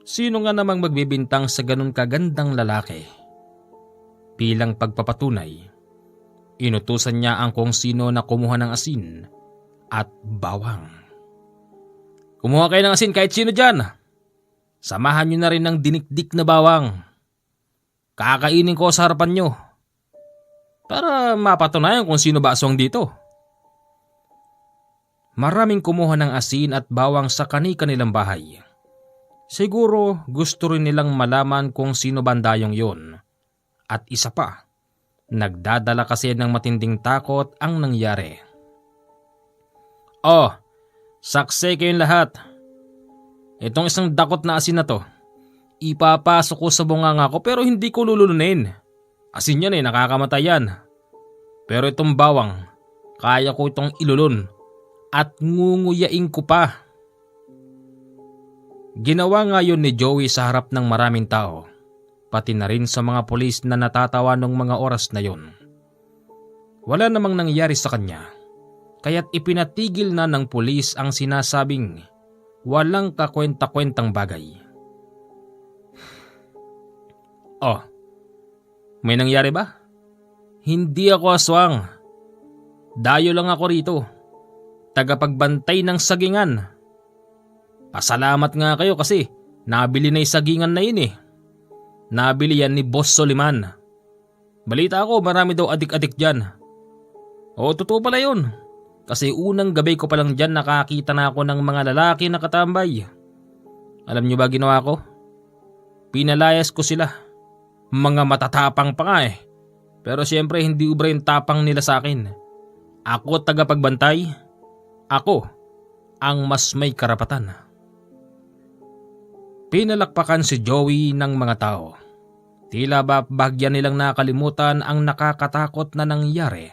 Sino nga namang magbibintang sa ganun kagandang lalaki? Bilang pagpapatunay, inutusan niya ang kung sino na kumuha ng asin at bawang. Kumuha kayo ng asin kahit sino dyan. Samahan niyo na rin ng dinikdik na bawang. Kakainin ko sa harapan niyo. Para mapatunayan kung sino ba aswang dito. Maraming kumuha ng asin at bawang sa kani-kanilang bahay. Siguro gusto rin nilang malaman kung sino bandayong yon. At isa pa, nagdadala kasi ng matinding takot ang nangyari. Saksi kayong lahat. Itong isang dakot na asin na to, ipapasok ko sa bunganga ko pero hindi ko lulununin. Asin yan nakakamatay yan. Pero itong bawang, kaya ko itong ilulun at ngunguyain ko pa. Ginawa nga yun ni Joey sa harap ng maraming tao, pati na rin sa mga pulis na natatawa nung mga oras na yun. Wala namang nangyari sa kanya, kaya't ipinatigil na ng pulis ang sinasabing walang kakwenta-kwentang bagay. Oh, may nangyari ba? Hindi ako aswang. Dayo lang ako rito. Tagapagbantay ng sagingan. Pasalamat nga kayo kasi nabili na yung sagingan na yun eh. Nabili yan ni Boss Soliman. Balita ko marami daw adik-adik dyan. Oo, totoo pala yun. Kasi unang gabi ko palang dyan nakakita na ako ng mga lalaki na katambay. Alam niyo ba ginawa ko? Pinalayas ko sila. Mga matatapang pa nga eh. Pero siyempre hindi ubra yung tapang nila sa akin. Ako tagapagbantay. Ako ang mas may karapatan. Pinalakpakan si Joey ng mga tao. Tila ba bagyan nilang nakalimutan ang nakakatakot na nangyari.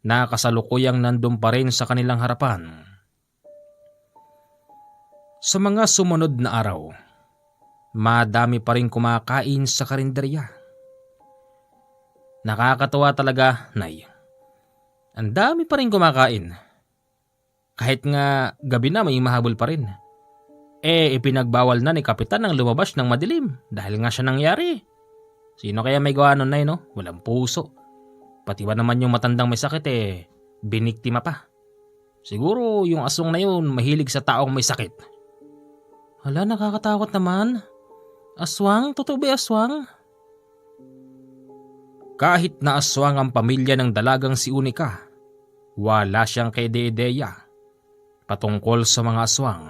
Nakasalukuyang nandun pa rin sa kanilang harapan. Sa mga sumunod na araw, madami pa rin kumakain sa karinderya. Nakakatuwa talaga, Nay. Ang dami pa rin kumakain. Kahit nga gabi na may mahabol pa rin. Ipinagbawal na ni Kapitan ang lumabas ng madilim dahil nga siya nangyari. Sino kaya may gawa nun, Nay, no? Walang puso. Pati ba naman yung matandang may sakit biniktima pa. Siguro yung aswang na yun mahilig sa taong may sakit. Hala, nakakatakot naman. Aswang? Totoo ba aswang? Kahit na aswang ang pamilya ng dalagang si Unika, wala siyang kaide-ideya patungkol sa mga aswang.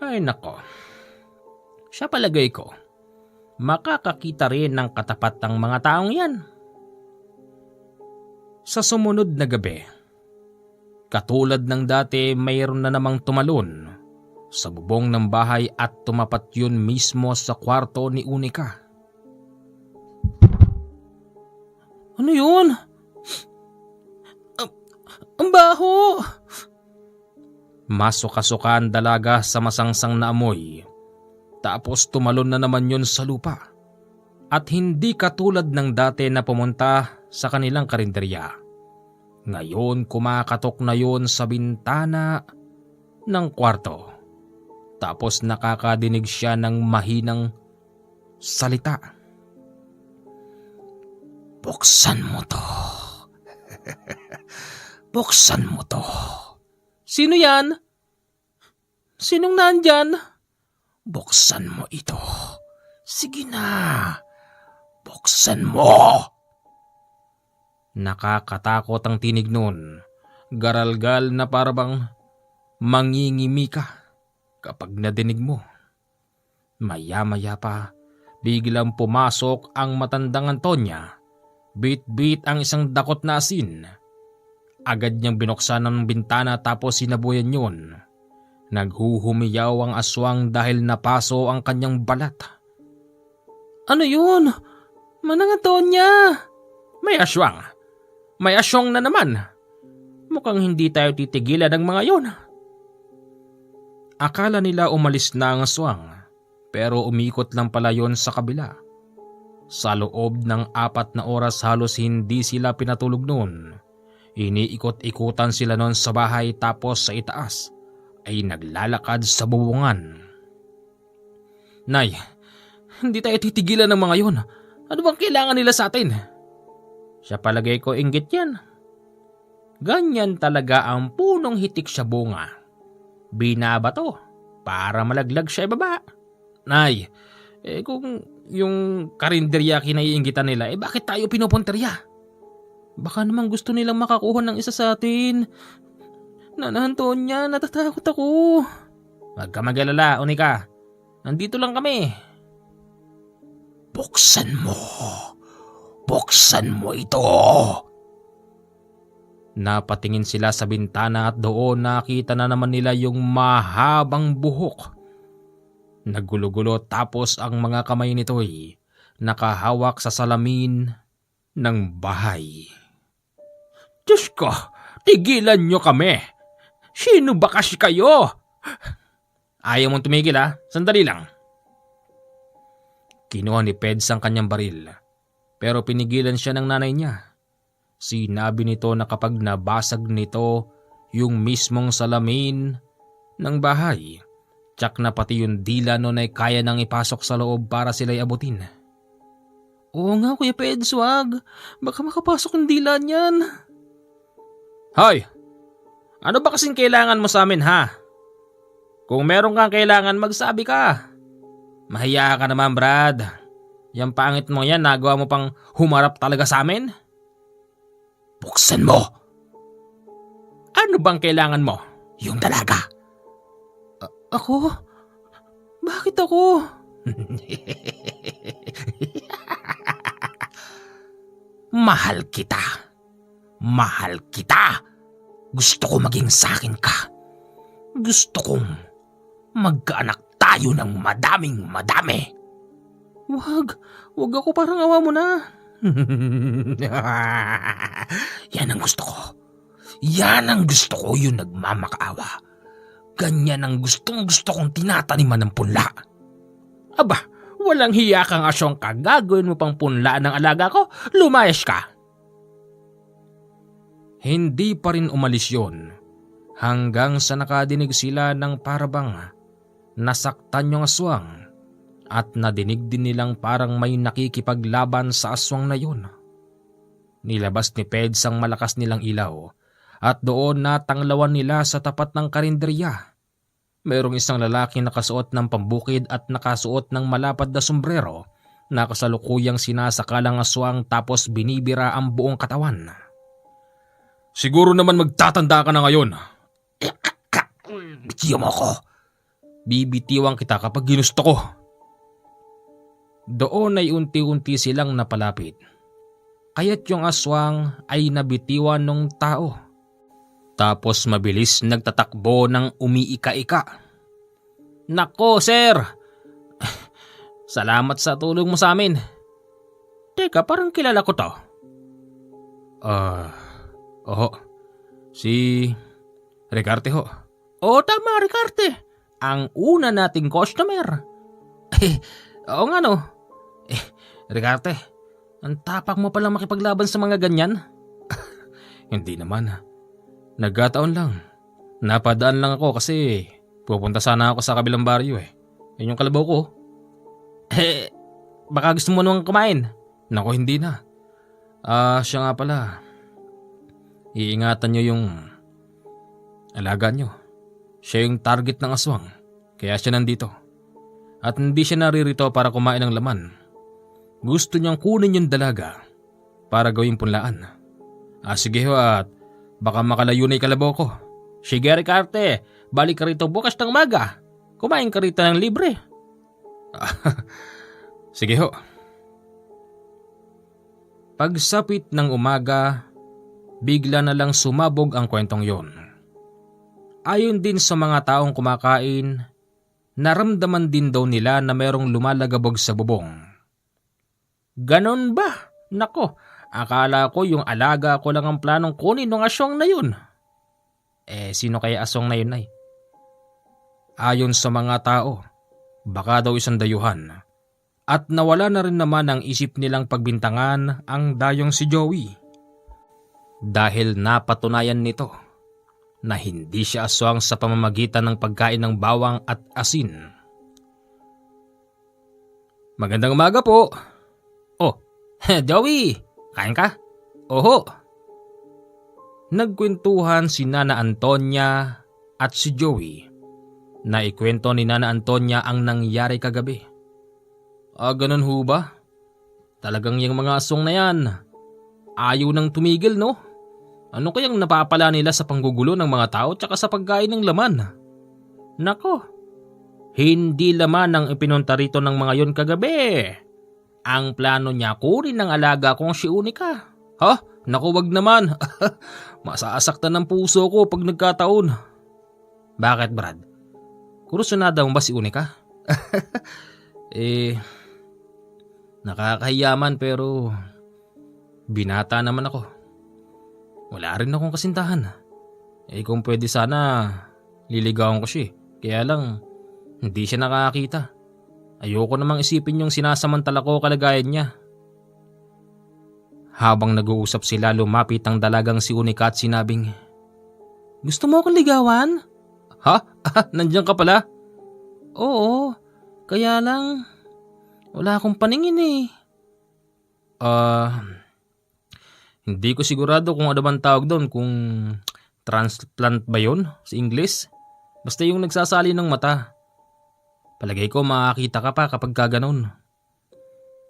Ay nako, siya palagay ko, makakakita rin ng katapat ng mga taong yan. Sa sumunod na gabi, katulad ng dati mayroon na namang tumalon sa bubong ng bahay at tumapat yun mismo sa kwarto ni Unika. Ano yun? Ang baho! Masuka-suka ang dalaga sa masangsang na amoy. Tapos tumalon na naman yun sa lupa. At hindi katulad ng dati na pumunta sa kanilang karinderya. Ngayon kumakatok na yun sa bintana ng kwarto. Tapos nakakadinig siya ng mahinang salita. Buksan mo to. Buksan mo to. Sino yan? Sinong nandyan? Buksan mo ito. Sige na. Buksan mo. Nakakatakot ang tinig nun. Garalgal na parabang mangingimi ka kapag nadinig mo. Maya-maya pa, biglang pumasok ang matandang Antonia. Bit-bit ang isang dakot na asin. Agad niyang binuksan ang bintana tapos sinabuyan yun. Naghuhumiyaw ang aswang dahil napaso ang kanyang balat. Ano yun? Manang Antonia! May aswang. May aswang na naman. Mukhang hindi tayo titigilan ng mga yon. Akala nila umalis na ang aswang, pero umikot lang pala yon sa kabila. Sa loob ng 4 na oras halos hindi sila pinatulog noon. Iniikot-ikutan sila noon sa bahay tapos sa itaas ay naglalakad sa bubungan. Nay, hindi tayo titigilan ng mga yon. Ano bang kailangan nila sa atin? Siya palagay ko inggit yan. Ganyan talaga ang punong hitik sa bunga. Binabato para malaglag siya ibaba. Nay, kung yung karinderya kinaiinggitan nila, bakit tayo pinupunterya? Baka naman gusto nilang makakuha ng isa sa atin. Nana Antonia, natatakot ako. Huwag ka mag-alala, Unika. Nandito lang kami. Buksan mo. Buksan mo ito. Napatingin sila sa bintana at doon nakita na naman nila yung mahabang buhok. Nagulo-gulo tapos ang mga kamay nito'y nakahawak sa salamin ng bahay. Diyos ko, tigilan nyo kami. Sino ba kasi kayo? Ayaw mong tumigil ha? Sandali lang. Kinuha ni Peds ang kanyang baril, pero pinigilan siya ng nanay niya. Sinabi nito na kapag nabasag nito yung mismong salamin ng bahay, tsak na pati yung dila nun ay kaya nang ipasok sa loob para sila'y abutin. Oo nga Kuya Peds, wag. Baka makapasok yung dila niyan. Hoy! Ano ba kasing kailangan mo sa amin ha? Kung meron kang kailangan magsabi ka. Mahiya ka naman Brad. Yang pangit mo yan, nagawa mo pang humarap talaga sa amin? Buksan mo! Ano bang kailangan mo? Yung dalaga. Ako? Bakit ako? Mahal kita. Mahal kita. Gusto ko maging sakin ka. Gusto kong magkaanak tayo ng madaming-madami. Wag ako, parang awa mo na. Yan ang gusto ko. Yan ang gusto ko, yung nagmamakaawa. Ganyan ang gusto kong tinataniman ng punla. Aba, walang hiya kang asyong ka. Gagawin mo pang punlaan ng alaga ko? Lumayas ka. Hindi pa rin umalis yon hanggang sa nakadinig sila ng parabang nasaktan yung aswang at nadinig din nilang parang may nakikipaglaban sa aswang na yun. Nilabas ni Peds ang malakas nilang ilaw at doon natanglawan nila sa tapat ng karinderya. Mayroong isang lalaki nakasuot ng pambukid at nakasuot ng malapad na sombrero na kasalukuyang sinasakalang aswang tapos binibira ang buong katawan. Siguro naman magtatanda ka na ngayon. Bitiwan mo ako. Bibitiwan kita kapag ginusto ko. Doon ay unti-unti silang napalapit. Kaya't yung aswang ay nabitiwan ng tao. Tapos mabilis nagtatakbo ng umiika-ika. Nako, sir! Salamat sa tulong mo sa amin. Teka, parang kilala ko to. Si Ricarte ho. Oo, tama, Ricarte. Ang una nating customer. Oo nga no. Ricarte, ang tapak mo palang makipaglaban sa mga ganyan. Hindi naman. Nagkataon lang. Napadaan lang ako kasi pupunta sana ako sa kabilang baryo eh. Yun yung kalabaw ko. Baka gusto mo nung kumain. Nako, hindi na. Siya nga pala. Iingatan nyo yung alaga nyo. Siya yung target ng aswang, kaya siya nandito. At hindi siya naririto para kumain ng laman. Gusto niyang kunin yung dalaga para gawing punlaan. Sige ho, at baka makalayo na yung kalabaw ko. Sige Ricarte, balik ka rito bukas ng maga. Kumain ka rito ng libre. Sige ho. Pagsapit ng umaga, bigla na lang sumabog ang kwentong yon. Ayon din sa mga taong kumakain, naramdaman din daw nila na mayroong lumalagabog sa bubong. Ganon ba? Nako, akala ko yung alaga ko lang ang planong kunin ng asyong na yun. Sino kaya aswang na yun ay? Ayon sa mga tao, baka daw isang dayuhan. At nawala na rin naman ang isip nilang pagbintangan ang dayong si Joey. Dahil napatunayan nito na hindi siya aswang sa pamamagitan ng pagkain ng bawang at asin. Magandang umaga po. Oh, Joey, kain ka? Oho. Nagkwentuhan si Nana Antonia at si Joey. Naikwento ni Nana Antonia ang nangyari kagabi. Ganun ho ba? Talagang yung mga aswang na yan, ayaw nang tumigil no? Ano kayang napapala nila sa panggugulo ng mga tao tsaka sa pagkain ng laman? Nako, hindi laman ang ipinunta rito ng mga yon kagabi. Ang plano niya kunin ng alaga kong si Unika. Ha? Naku, wag naman. Masasaktan ng puso ko pag nagkataon. Bakit Brad? Kurusunada mo ba si Unika? Nakakahiyaman pero Binata naman ako. Wala rin akong kasintahan. Kung pwede sana, liligawan ko siya. Kaya lang, hindi siya nakakita. Ayoko namang isipin yung sinasamantala ko kalagayan niya. Habang nag-uusap sila, lumapit ang dalagang si Unika at sinabing, "Gusto mo akong ligawan?" "Ha? Nandiyan ka pala?" "Oo, kaya lang, wala akong paningin eh." Hindi ko sigurado kung ano bang tawag doon, kung transplant ba yun sa English? Basta yung nagsasali ng mata. Palagay ko makakita ka pa kapag kaganon.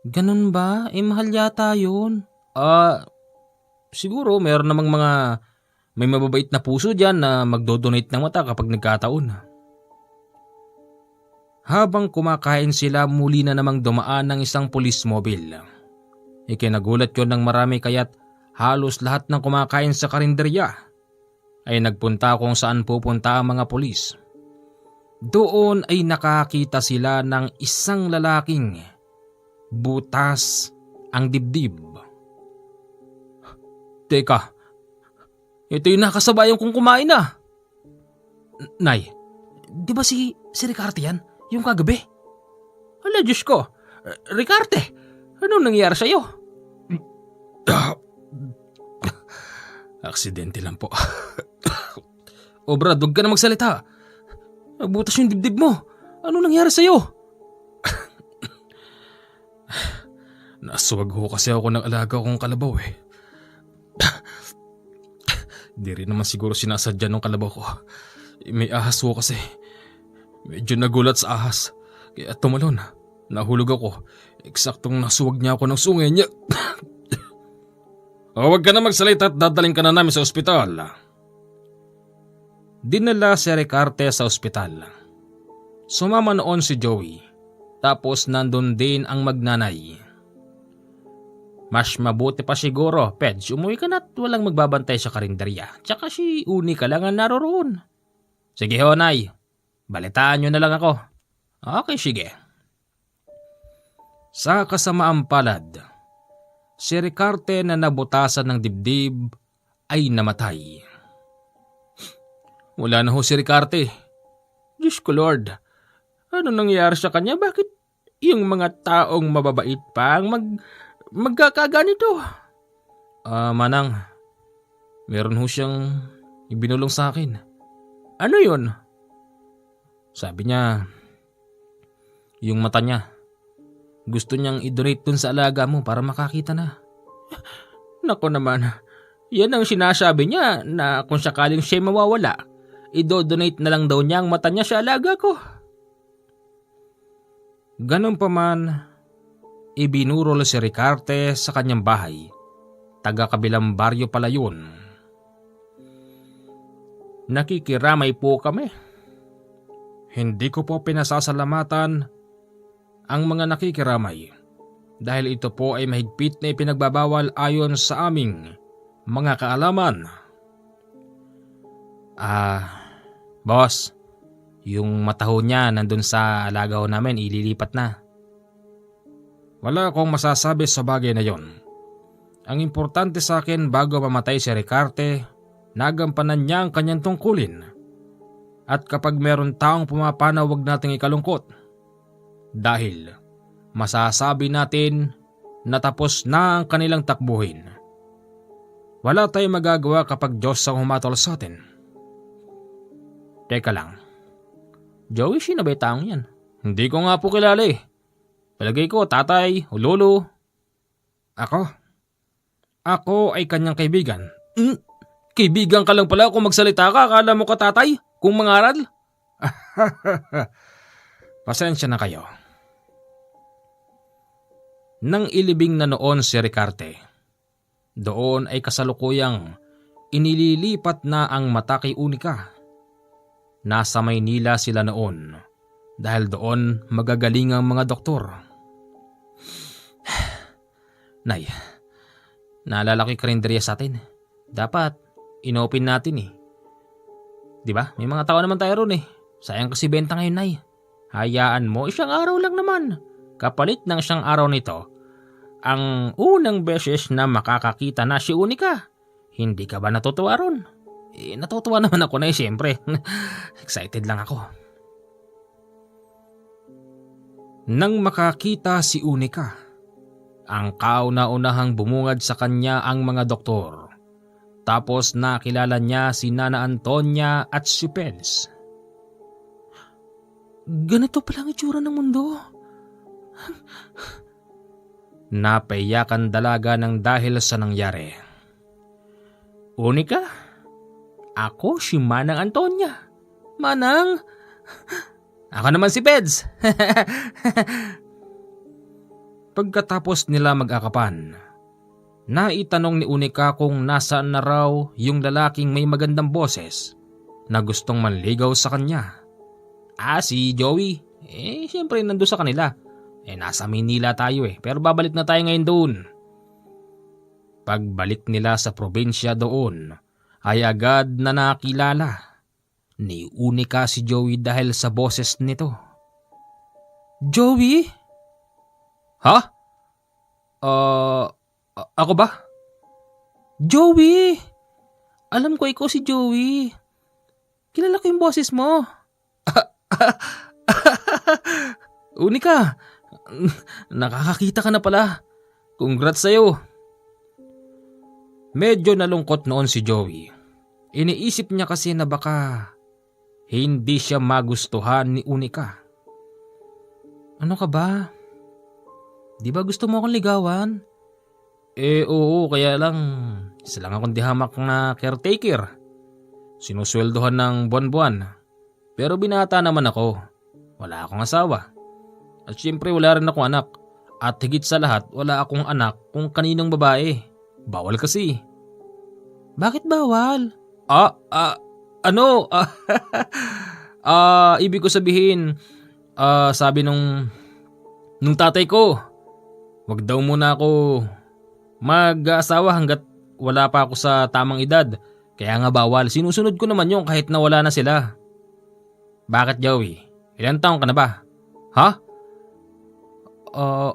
"Ganun ba? Mahal yata yun." Siguro meron namang may mababait na puso dyan na magdodonate ng mata kapag nagkataon. Habang kumakain sila, muli na namang dumaan ng isang police mobile. Ikinagulat yun ng marami kaya't halos lahat ng kumakain sa karinderya ay nagpunta kung saan pupunta ang mga pulis. Doon ay nakakita sila ng isang lalaking butas ang dibdib. "Teka, ito yung nakasabayan kong kumain na." "Nay, di ba si Ricarte yan? Yung kagabi?" "Hala, Diyos ko! Ricarte, anong nangyari sa'yo?" Aksidente lang po. "O Brad, huwag ka na magsalita. Butas yung dibdib mo. Ano nangyari sa'yo?" Nasuwag ho kasi ako ng alaga kong kalabaw eh. Di rin naman siguro sinasadya ng kalabaw ko. May ahas ho kasi. Medyo nagulat sa ahas. Kaya tumalon. Nahulog ako. Eksaktong nasuwag niya ako ng sungay niya. Huwag ka na magsalita at dadaling ka na namin sa ospital. Dinala si Ricarte sa ospital. Sumama noon si Joey. Tapos nandun din ang magnanay. Mas mabuti pa siguro, Pedj, umuwi ka na't walang magbabantay sa karinderya. Tsaka si Unika lang ang naroroon. "Sige ho, Nay. Balitaan nyo na lang ako." "Okay, sige." Sa kasamaang palad, si Ricarte na nabutasan ng dibdib ay namatay. Wala na ho si Ricarte. Diyos ko Lord, ano nangyayari sa kanya? Bakit yung mga taong mababait pa ang magkakaganito? Manang, meron ho siyang ibinulong sa akin." "Ano yun?" "Sabi niya, yung mata niya, gusto niyang i-donate dun sa alaga mo para makakita na." "Nako naman, yan ang sinasabi niya na kung sakaling siya mawawala, i-donate na lang daw niya ang mata niya sa alaga ko." Ganun pa man, ibinurol si Ricarte sa kanyang bahay. Taga-kabilang baryo pala yun. "Nakikiramay po kami. Hindi ko po pinasasalamatan ang mga nakikiramay dahil ito po ay mahigpit na ipinagbabawal ayon sa aming mga kaalaman." Boss, yung mataho niya nandun sa alaga ho namin, ililipat na." Wala akong masasabi sa bagay na yon. Ang importante sa akin, bago mamatay si Ricarte, nagampanan niya ang kanyang tungkulin. At kapag meron taong pumapanaw, wag nating ikalungkot. Dahil masasabi natin na tapos na ang kanilang takbuhin. Wala tayong magagawa kapag Diyos ang humatol sa atin. Teka lang, Joey, sino ba yung taong yan? Hindi ko nga po kilala eh. Palagay ko tatay o lolo. Ako ay kanyang kaibigan. Kaibigan ka lang pala kung magsalita ka, akala mo ka tatay kung mangaral? Pasensya na kayo. Nang ilibing na noon si Ricarte, doon ay kasalukuyang inililipat na ang mata kay Unika. Nasa Maynila sila noon dahil doon magagaling ang mga doktor. Nay, naalala ko yung karinderya sa atin. Dapat inopen natin eh. Diba? May mga tao naman tayo ron eh. Sayang kasi benta ngayon, Nay. Hayaan mo, isang araw lang naman. Kapalit ng isang araw nito ang unang beses na makakakita na si Unika. Hindi ka ba natutuwa ron? Natutuwa naman ako na siyempre. Excited lang ako. Nang makakita si Unika, ang kauna-unahang bumungad sa kanya ang mga doktor. Tapos nakilala niya si Nana Antonia at si Peds. Ganito pala ang itsura ng mundo. Napaiyakan dalaga ng dahil sa nangyari. Unika, ako si Manang Antonia. Manang? Ako naman si Peds. Pagkatapos nila mag-akapan, naitanong ni Unika kung nasaan na raw yung lalaking may magandang boses na gustong manligaw sa kanya. Si Joey. Siyempre nandun sa kanila. Nasa Manila tayo pero babalik na tayo ngayon doon. Pagbalik nila sa probinsya doon, ay agad na nakilala ni Unika si Joey dahil sa boses nito. Joey? Ha? Ako ba? Joey! Alam ko ikaw si Joey. Kilala ko yung boses mo. Unika, nakakakita ka na pala. Congrats sa'yo. Medyo nalungkot noon si Joey. Iniisip niya kasi na baka hindi siya magustuhan ni Unika. Ano ka ba? Di ba gusto mo akong ligawan? Oo, kaya lang isa lang akong dihamak na caretaker. Sinusweldohan ng buwan-buwan. Pero binata naman ako. Wala akong asawa. At syempre wala rin akong anak. At higit sa lahat, wala akong anak kung kaninong babae. Bawal kasi. Bakit bawal? Ibig ko sabihin, sabi nung tatay ko, wag daw muna ako mag-asawa hanggat wala pa ako sa tamang edad. Kaya nga bawal. Sinusunod ko naman yung kahit na wala na sila. Bakit, Joey? Ilang taong ka na ba? Ha? 80?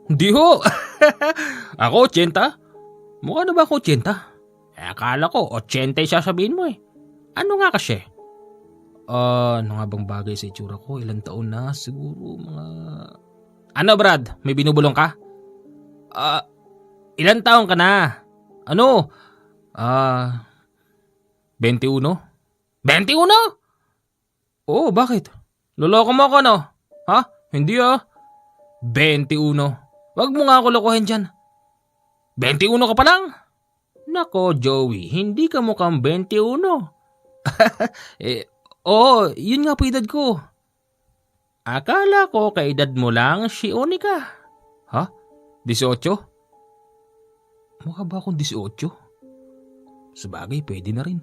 Hindi ho. Ako 80? Mukha na ba ako 80? Akala ko 80 yung sasabihin mo Ano nga kasi? Ano nga bang bagay sa itsura ko? Ilang taon na? Siguro mga... Ano Brad? May binubulong ka? Ilang taon ka na? Ano? 21? 21? Oo, bakit? Loloko mo ako no? Ha? Hindi 21. Wag mo nga ako lokohin dyan. 21 ka pa lang? Nako Joey, hindi ka mukhang 21. Oo, yun nga po edad ko. Akala ko kaedad mo lang si Unika. Ha? 18? Mukha ba akong 18? Sabagay, pwede na rin.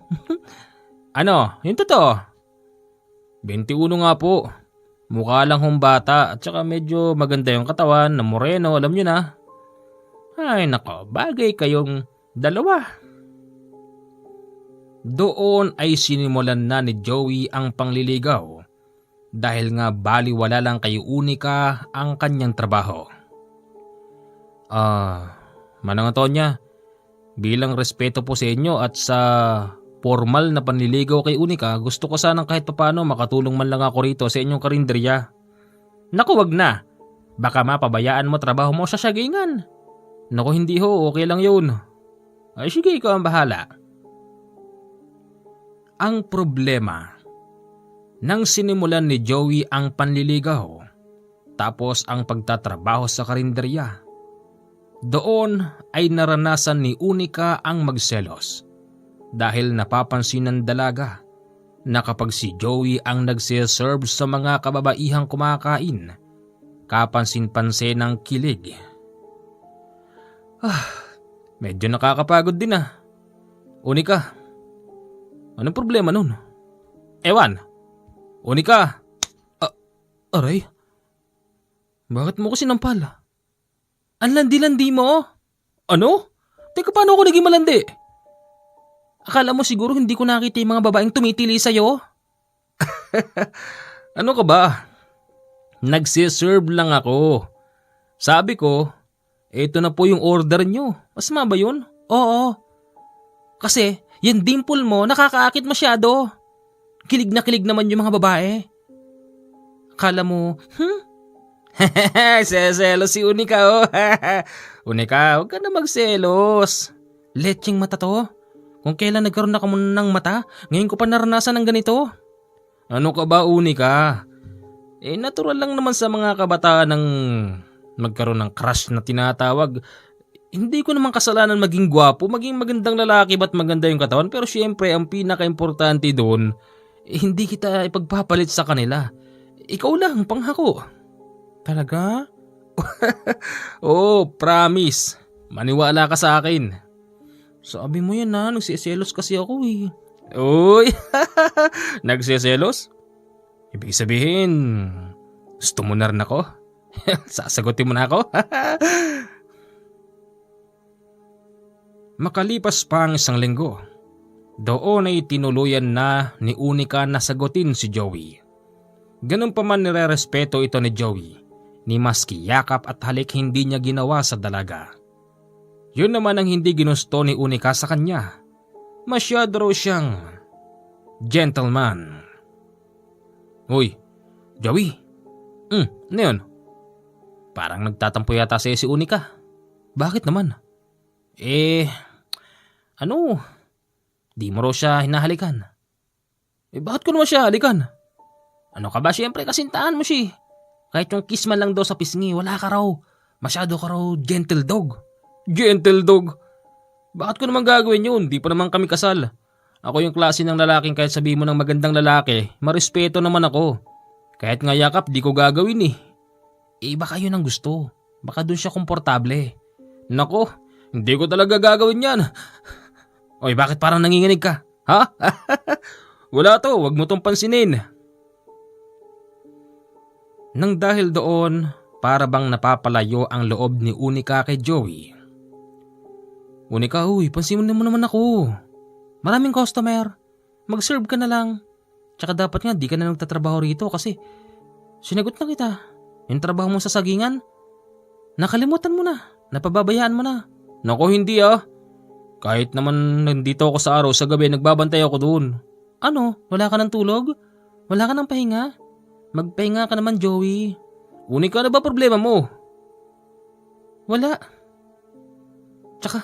Ano? Yung totoo? 21 nga po. Mukha lang hong bata at saka medyo maganda yung katawan na moreno, alam nyo na. Ay nako, bagay kayong dalawa. Doon ay sinimulan na ni Joey ang pangliligaw dahil nga baliwala lang kay Unika ang kanyang trabaho. Manang Antonia, bilang respeto po sa inyo at sa formal na panliligaw kay Unika, gusto ko sanang kahit papano makatulong man lang ako rito sa inyong karinderya. Naku, wag na. Baka mapabayaan mo trabaho mo sa sagingan. Naku, hindi ho, okay lang yun. Ay sige, ikaw ang bahala. Ang problema, nang sinimulan ni Joey ang panliligaw, tapos ang pagtatrabaho sa karinderya, doon ay naranasan ni Unika ang magselos. Dahil napapansin ng dalaga na kapag si Joey ang nagsiserve sa mga kababaihang kumakain, kapansin-pansin ng kilig. Medyo nakakapagod din Unika, anong problema nun? Ewan. Unika! Aray? Bakit mo ko sinampal? Ang landi-landi mo? Ano? Teka, paano ako naging malandi? Akala mo siguro hindi ko nakita yung mga babaeng tumitili sa'yo? Ano ka ba? Nagsiserve lang ako. Sabi ko, eto na po yung order nyo. Masama ba yun? Oo. Kasi, yung dimple mo nakakaakit masyado. Kilig na kilig naman yung mga babae. Akala mo, Seselos si Unika oh. Unika, huwag ka na magselos. Lecheng mata to. Kung kailan nagkaroon na ka muna ng mata, ngayon ko pa naranasan ng ganito. Ano ka ba, Unika? Natural lang naman sa mga kabataan ng magkaroon ng crush na tinatawag. Hindi ko naman kasalanan maging gwapo, maging magandang lalaki ba't maganda yung katawan. Pero syempre, ang pinaka-importante doon, hindi kita ipagpapalit sa kanila. Ikaw lang, panghako. Talaga? Oh, promise. Maniwala ka sa akin. Sabi mo yan na, nagsiselos kasi ako eh. Uy, nagsiselos? Ibig sabihin, gusto mo na rin ako? Sasagutin mo na ako? Makalipas pa ang isang linggo, doon ay tinuluyan na ni Unika na sagutin si Joey. Ganun pa man nire-respeto ito ni Joey, ni maski yakap at halik hindi niya ginawa sa dalaga. Yun naman ang hindi ginusto ni Unika sa kanya. Masyado raw siyang gentleman. Uy, Joey. Ano yun? Parang nagtatampo yata si Unika. Bakit naman? Di mo raw siya hinahalikan. Bakit ko naman siya halikan? Ano ka ba, siyempre kasintahan mo siya. Kahit yung kiss man lang daw sa pisngi, wala ka raw. Masyado ka raw gentle dog. Gentle dog? Bakit ko naman gagawin yun? Di pa naman kami kasal. Ako yung klase ng lalaking kahit sabihin mo ng magandang lalaki, marespeto naman ako. Kahit nga yakap, di ko gagawin eh. Baka yun ang gusto. Baka dun siya komportable. Nako, hindi ko talaga gagawin yan. Oy, bakit parang nanginginig ka? Ha? Wala to, wag mo tong pansinin. Nang dahil doon, para bang napapalayo ang loob ni Unika kay Joey. Unika, uy, pansin mo naman ako. Maraming customer. Mag-serve ka na lang. Tsaka dapat nga di ka na nagtatrabaho rito kasi sinagot na kita. Yung trabaho mo sa sagingan, nakalimutan mo na. Napababayaan mo na. Nako, hindi ah. Kahit naman nandito ako sa araw, sa gabi nagbabantay ako doon. Ano? Wala ka ng tulog? Wala ka ng pahinga? Magpahinga ka naman, Joey. Unika, na ba problema mo? Wala. Tsaka,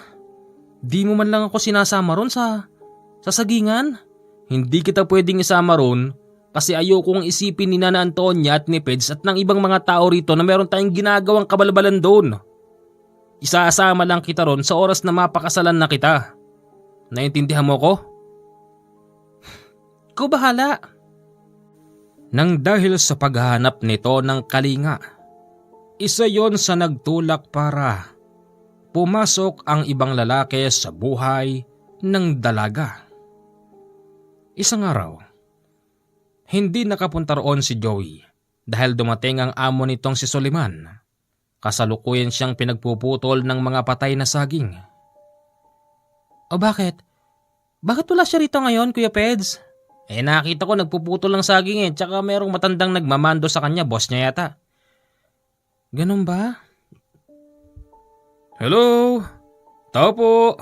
di mo man lang ako sinasama ron sa sagingan. Hindi kita pwedeng isama ron kasi ayokong isipin ni Nana Antonia at ni Peds at ng ibang mga tao rito na meron tayong ginagawang kabalbalan doon. Isasama lang kita ron sa oras na mapakasalan na kita. Naintindihan mo ko? Ikaw bahala. Nang dahil sa paghahanap nito ng kalinga, isa yon sa nagtulak para pumasok ang ibang lalaki sa buhay ng dalaga. Isang araw, hindi nakapunta roon si Joey dahil dumating ang amo nitong si Soliman. Kasalukuyan siyang pinagpuputol ng mga patay na saging. O bakit? Bakit wala siya rito ngayon, Kuya Peds? Nakita ko nagpuputol ng saging tsaka merong matandang nagmamando sa kanya, boss niya yata. Ganun ba? Hello? Tao po.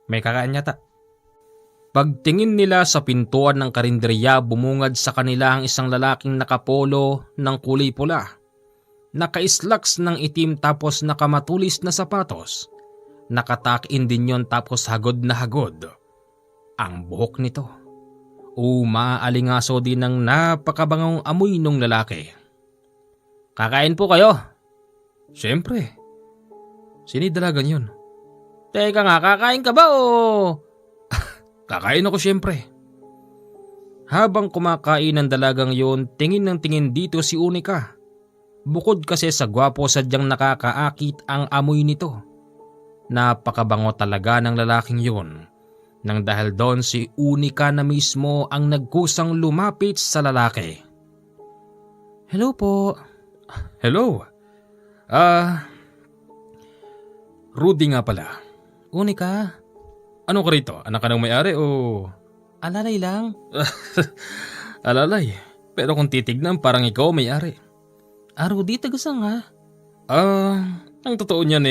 May kakain yata. Pagtingin nila sa pintuan ng karinderya, bumungad sa kanila ang isang lalaking nakapolo ng kulay pula. Naka-slacks ng itim tapos nakamatulis na sapatos. Nakatakin din yon tapos hagod na hagod. Ang buhok nito. Umaalingaso din ng napakabangong amoy nung lalaki. Kakain po kayo? Siyempre. Sinidalagan yun. Teka nga, kakain ka ba o? Kakain ako siyempre. Habang kumakain ng dalagang yun, tingin ng tingin dito si Unika. Bukod kasi sa gwapo, sadyang nakakaakit ang amoy nito. Napakabango talaga ng lalaking yun. Nang dahil doon si Unika na mismo ang nagkusang lumapit sa lalaki. Hello po. Hello. Rudy nga pala. Unika. Ano ka rito? Anak ka ng may-ari o? Alalay lang. Alalay? Pero kung titignan parang ikaw may-ari. Rudy, tagasang ha? Ang totoo niyan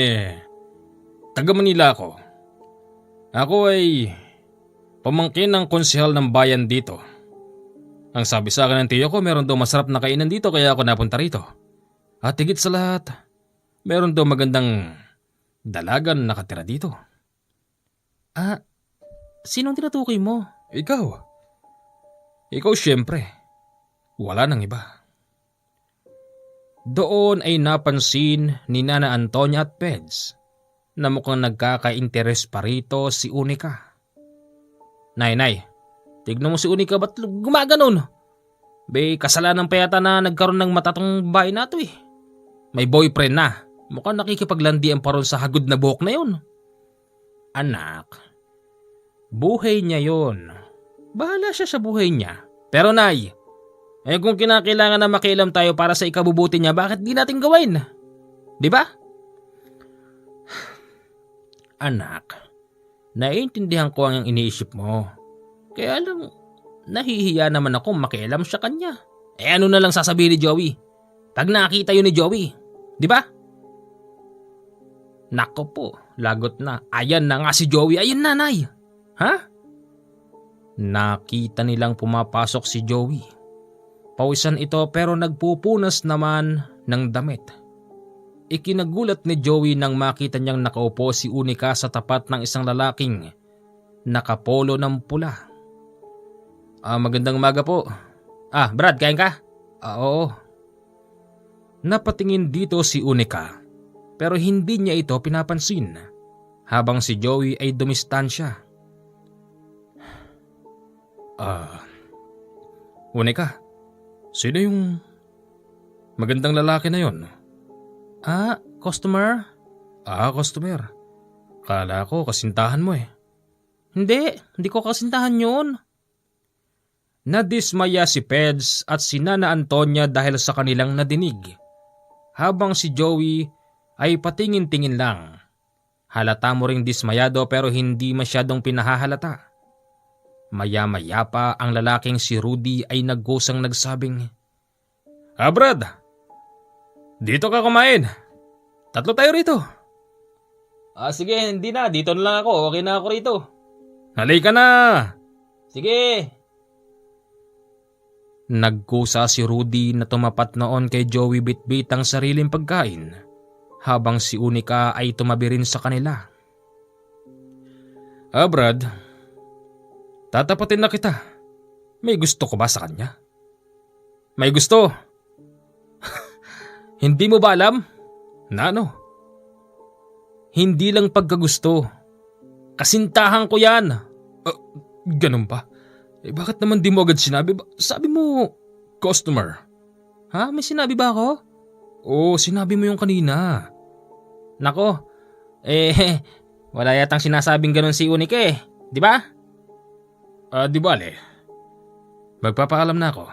taga Manila ako. Ako ay pamangkin ng konsehal ng bayan dito. Ang sabi sa akin ng tiyo ko, meron daw masarap na kainan dito kaya ako napunta rito. At higit sa lahat, meron daw magandang dalagan nakatira dito. Sinong tinutukoy mo? Ikaw. Ikaw siyempre. Wala nang iba. Doon ay napansin ni Nana Antonia at Peds na mukhang nagkaka-interes pa rito si Unica. Nay, tignan mo si Unica, ba't gumaganon? Kasalanan pa yata na nagkaroon ng matatong bahay na to. May boyfriend na. Mukhang nakikipaglandian pa ron sa hagod na buhok na yun. Anak, buhay niya yun. Bahala siya sa buhay niya. Pero Nay, kung kinakailangan na makialam tayo para sa ikabubuti niya, bakit di natin gawin? Di ba? Anak, naiintindihan ko ang iniisip mo. Kaya lang, nahihiya naman ako makialam sa kanya. Ano na lang sasabihin ni Joey? Pag nakita yun ni Joey, di ba? Nako po, lagot na. Ayan na nga si Joey. Ayan na, Nay. Ha? Nakita nilang pumapasok si Joey. Pawisan ito pero nagpupunas naman ng damit. Ikinagulat ni Joey nang makita niyang nakaupo si Unica sa tapat ng isang lalaking nakapolo ng pula. Magandang umaga po. Brad, kain ka? Oo. Napatingin dito si Unica pero hindi niya ito pinapansin habang si Joey ay dumistansya. Unica, sino yung magandang lalaki na yon? Customer? Customer. Kala ko kasintahan mo Hindi ko kasintahan yun. Nadismaya si Peds at si Nana Antonia dahil sa kanilang nadinig. Habang si Joey ay patingin-tingin lang. Halata mo ring dismayado pero hindi masyadong pinahahalata. Maya-maya pa ang lalaking si Rudy ay nagkusang nagsabing, Brad, dito ka kumain. 3 tayo rito. Sige, hindi na. Dito na lang ako. Okay na ako rito. Halika na. Sige. Nagkusa si Rudy na tumapat noon kay Joey bitbit ang sariling pagkain habang si Unica ay tumabi rin sa kanila. Brad, tatapatin na kita. May gusto ko ba sa kanya? May gusto? Hindi mo ba alam? Na ano? Hindi lang pagkagusto. Kasintahan ko yan. Ganun pa? Bakit naman di mo agad sinabi? Sabi mo, customer. May sinabi ba ako? Oo, sinabi mo yung kanina. Nako, wala yatang sinasabing ganun si Unica di ba? Di bale. Magpapaalam na ako.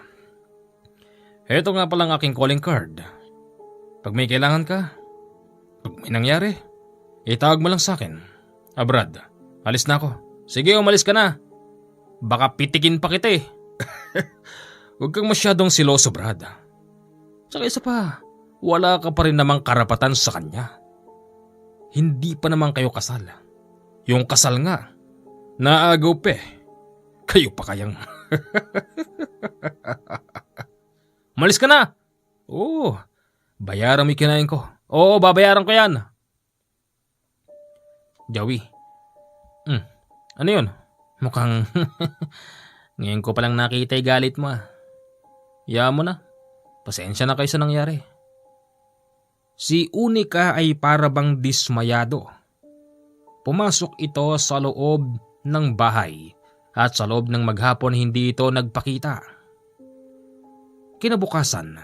Heto nga palang aking calling card. Pag may kailangan ka, pag may nangyari, itawag mo lang sa akin. Brad, alis na ako. Sige, umalis ka na. Baka pitikin pa kita Huwag kang masyadong siloso, Brad. Tsaka isa pa, wala ka pa rin namang karapatan sa kanya. Hindi pa naman kayo kasal. Yung kasal nga, naagaw pa Kayo pa kayang... Malis ka na! Oo, bayaran mo yung kinain ko. Oo, babayaran ko yan. Joey. Ano yun? Mukhang ngayon ko palang nakita yung galit mo Hayaan mo na. Pasensya na kayo sa nangyari. Si Unica ay parabang dismayado. Pumasok ito sa loob ng bahay at sa loob ng maghapon hindi ito nagpakita. Kinabukasan,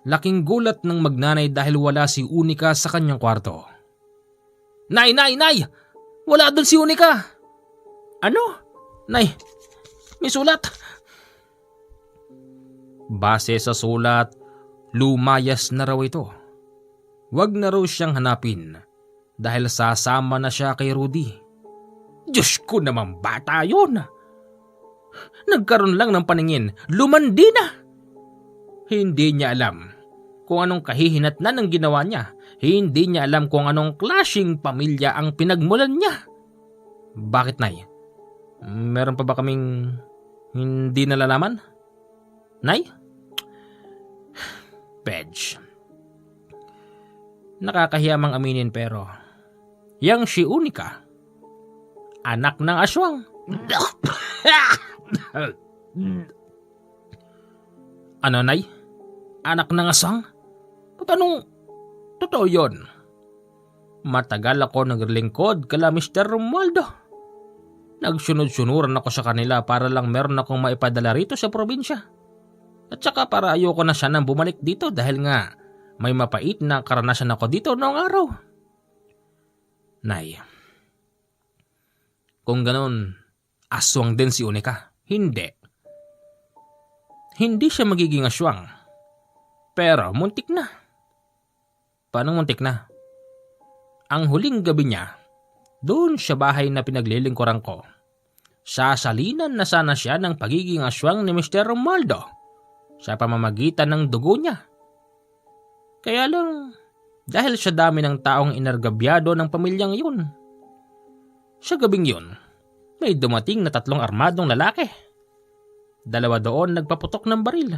laking gulat ng magnanay dahil wala si Unica sa kanyang kwarto. Nay! Wala doon si Unica! Ano? Nay, may sulat. Base sa sulat, lumayas na raw ito. Wag na raw siyang hanapin dahil sasama na siya kay Rudy. Diyos ko naman, bata yun. Nagkaroon lang ng paningin, lumandi na. Hindi niya alam kung anong kahihinatnan ang ginawa niya. Hindi niya alam kung anong klaseng pamilya ang pinagmulan niya. Bakit, Nay? Meron pa ba kaming hindi nalalaman? Nay? Pedge. Nakakahiyamang aminin pero yang si Unica, anak ng aswang. Ano, Nay? Anak ng aswang? Patanong, totoo yun? Matagal ako naglingkod kala Mr. Romualdo. Nagsunod-sunuran ako sa kanila para lang meron akong maipadala rito sa probinsya. At saka para ayoko na sanang bumalik dito dahil nga may mapait na karanasan ako dito noong araw. Nay, kung ganon, aswang din si Unica. Hindi. Hindi siya magiging aswang. Pero muntik na. Paano muntik na? Ang huling gabi niya, doon sa bahay na pinaglilingkuran ko, sasalinan na sana siya ng pagiging aswang ni Mr. Romualdo sa pamamagitan ng dugo niya. Kaya lang, dahil sa dami ng taong inargabyado ng pamilyang yun, sa gabing yun, may dumating na 3 armadong lalaki. 2 doon nagpaputok ng baril.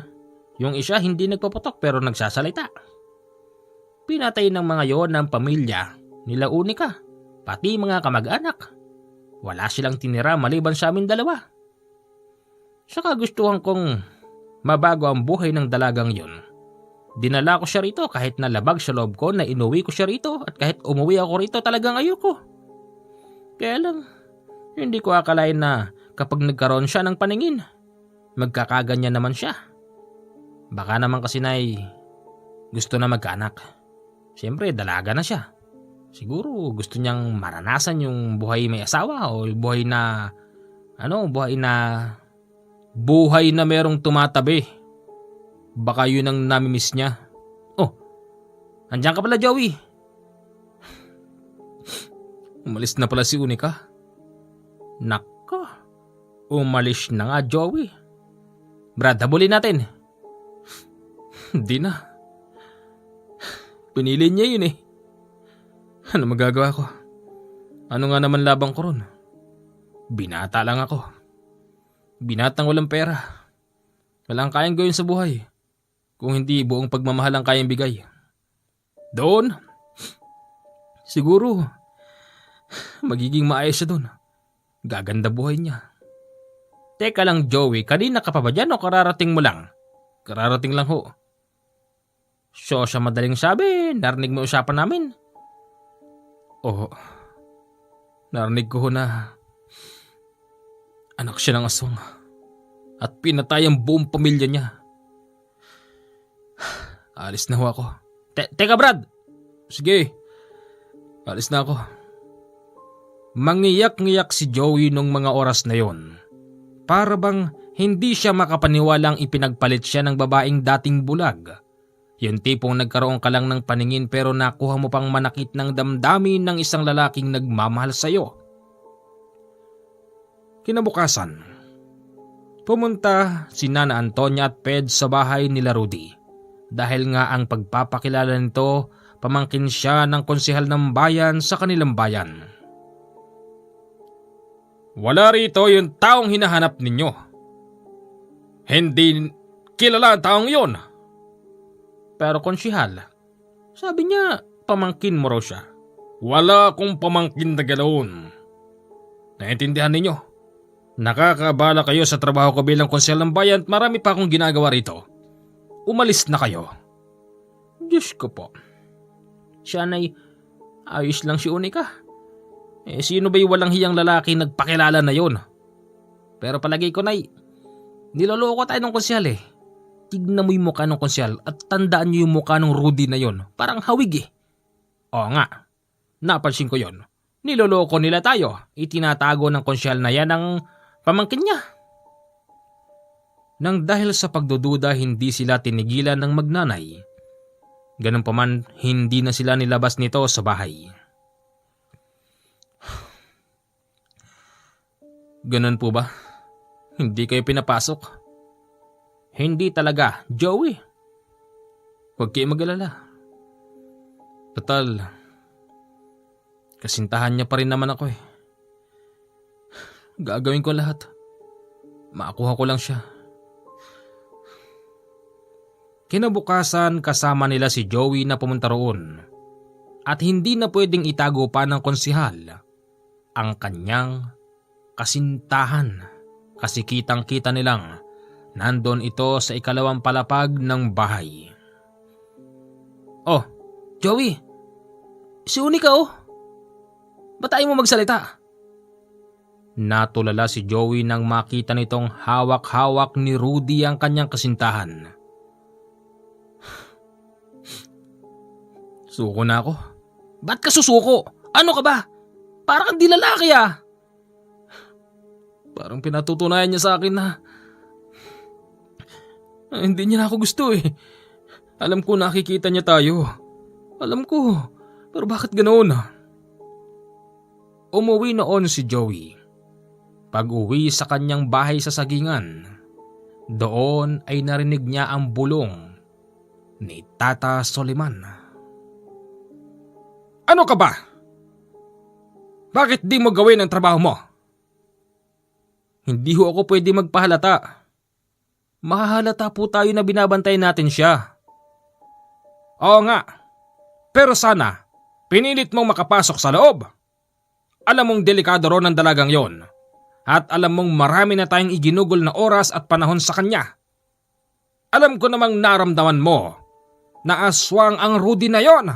Yung isa hindi nagpaputok pero nagsasalita. Pinatay ng mga yon ng pamilya nila Unica, pati mga kamag-anak. Wala silang tinira maliban sa amin 2. Saka gustuhan kong mabago ang buhay ng dalagang yun. Dinala ko siya rito kahit nalabag sa loob ko na inuwi ko siya rito at kahit umuwi ako rito talagang ayoko. Kaya lang, hindi ko akalain na kapag nagkaroon siya ng paningin, magkakaganyan naman siya. Baka naman kasi Nay, gusto na magkaanak. Siyempre, dalaga na siya. Siguro gusto niyang maranasan yung buhay may asawa o buhay na merong tumatabi. Baka yun ang namimiss niya. Oh, andiyan ka pala, Joey. Umalis na pala si Unica. Naka, umalis na nga, Joey. Brad, habulin natin. Hindi na. Pinili niya yun eh. Ano magagawa ko? Ano nga naman labang ko ron? Binata lang ako. Binatang walang pera. Walang kayang gawin sa buhay. Kung hindi buong pagmamahal ang kayang bigay. Doon, siguro, magiging maayos siya doon. Gaganda buhay niya. Teka lang, Joey, kanina ka pa ba dyan o kararating mo lang? Kararating lang ho. So sa madaling sabi, narinig mo usapan namin? Oo, narinig ko na anak siya ng aswang at pinatay ang buong pamilya niya. Alis na ho ako. Teka Brad! Sige, alis na ako. Mangiyak-ngiyak si Joey nung mga oras na yon. Para bang hindi siya makapaniwalang ipinagpalit siya ng babaeng dating bulag. Yung tipong nagkaroon ka lang ng paningin pero nakuha mo pang manakit ng damdamin ng isang lalaking nagmamahal sa'yo. Kinabukasan, pumunta si Nana Antonia at Ped sa bahay nila Rudy. Dahil nga ang pagpapakilala nito, pamangkin siya ng konsehal ng bayan sa kanilang bayan. Wala rito yung taong hinahanap ninyo. Hindi kilala ang taong yon. Pero konsehal, sabi niya pamangkin mo raw siya. Wala akong pamangkin na ganoon. Naintindihan ninyo? Nakakabala kayo sa trabaho ko bilang konsehal ng bayan at marami pa akong ginagawa rito. Umalis na kayo. Diyos ko po. Siya na'y ayos lang si Unica. Sino ba'y walang hiyang lalaki nagpakilala na yon? Pero palagay ko na'y niloloko tayo ng konsehal eh. Tignan mo yung mukha ng konsehal at tandaan niyo yung mukha ng Rudy na yon. Parang hawig eh. Oo nga, napansin ko yon. Niloloko nila tayo. Itinatago ng konsehal na yan ang pamangkin niya. Nang dahil sa pagdududa hindi sila tinigilan ng magnanay. Ganun pa man, hindi na sila nilabas nito sa bahay. Ganun po ba? Hindi kayo pinapasok? Hindi talaga, Joey. Huwag kayo mag-alala. Total, kasintahan niya pa rin naman ako eh. Gagawin ko lahat. Makakuha ko lang siya. Kinabukasan kasama nila si Joey na pumunta roon at hindi na pwedeng itago pa ng konsihal ang kanyang kasintahan kasi kitang-kita nilang nandun ito sa ikalawang palapag ng bahay. Oh, Joey, si Unika oh. Ba't ayaw mo magsalita? Natulala si Joey nang makita nitong hawak-hawak ni Rudy ang kanyang kasintahan. Suko na ako. Ba't ka susuko? Ano ka ba? Parang di lalaki ah. Parang pinatutunayan niya sa akin na hindi niya na ako gusto eh. Alam ko nakikita niya tayo. Alam ko. Pero bakit ganoon? Umuwi noon si Joey. Pag-uwi sa kanyang bahay sa Sagingan, doon ay narinig niya ang bulong ni Tata Soliman. Ano ka ba? Bakit di mo gawin ang trabaho mo? Hindi ho ako pwede magpahalata. Mahahalata po tayo na binabantay natin siya. Oo nga, pero sana pinilit mong makapasok sa loob. Alam mong delikado ron ang dalagang yon. At alam mong marami na tayong iginugol na oras at panahon sa kanya. Alam ko namang naramdaman mo na aswang ang Rudy na yon.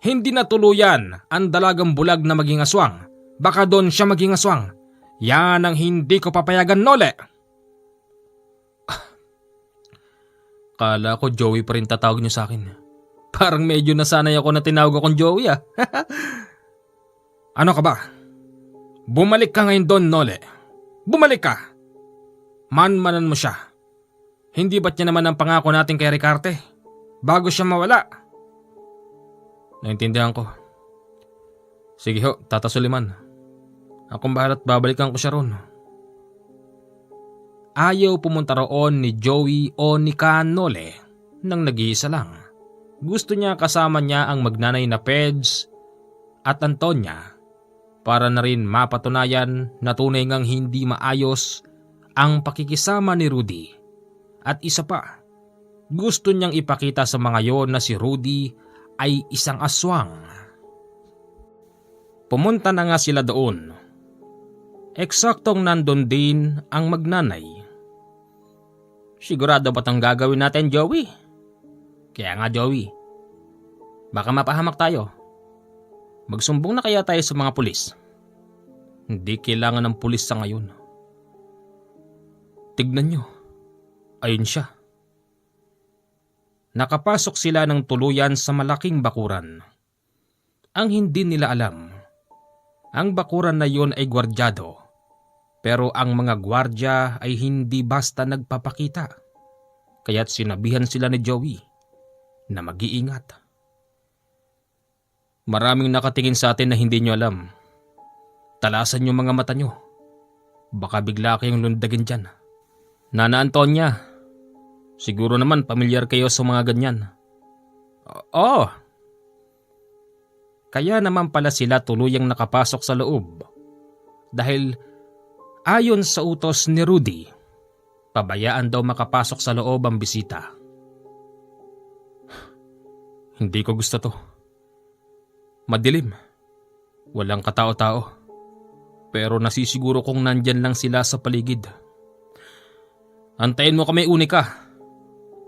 Hindi na tuluyan ang dalagang bulag na maging aswang. Baka doon siya maging aswang. Yan ang hindi ko papayagan, Nole. Kala ko Joey pa rin tatawag niyo sa akin. Parang medyo nasanay ako na tinawag akong Joey ah. Ano ka ba? Bumalik ka ngayon doon, Nole. Bumalik ka. Manmanan mo siya. Hindi ba't niya naman ang pangako natin kay Ricarte? Bago siya mawala. Naintindihan ko. Sige ho, Tata Soliman. Akong bahala't babalikan ko siya ron. Ayaw pumunta roon ni Joey o ni Nole nang nag-iisa lang. Gusto niya kasama niya ang magnanay na Peds at Antonia para na rin mapatunayan na tunay ngang hindi maayos ang pakikisama ni Rudy. At isa pa, gusto niyang ipakita sa mga yon na si Rudy ay isang aswang. Pumunta na nga sila doon. Eksaktong nandun din ang magnanay. Sigurado ba't ang gagawin natin, Joey? Kaya nga, Joey. Baka mapahamak tayo. Magsumbong na kaya tayo sa mga pulis? Hindi kailangan ng pulis sa ngayon. Tignan nyo. Ayun siya. Nakapasok sila ng tuluyan sa malaking bakuran. Ang hindi nila alam, ang bakuran na yon ay gwardyado. Pero ang mga gwardya ay hindi basta nagpapakita. Kaya't sinabihan sila ni Joey na mag-iingat. Maraming nakatingin sa atin na hindi nyo alam. Talasan nyo mga mata nyo. Baka bigla kayong lundagin dyan. Nana Antonia, siguro naman pamilyar kayo sa mga ganyan. Oo. Kaya naman pala sila tuluyang nakapasok sa loob. Dahil ayon sa utos ni Rudy, pabayaan daw makapasok sa loob ang bisita. Hindi ko gusto to. Madilim. Walang katao-tao. Pero nasisiguro kong nandyan lang sila sa paligid. Antayin mo kami, Unika.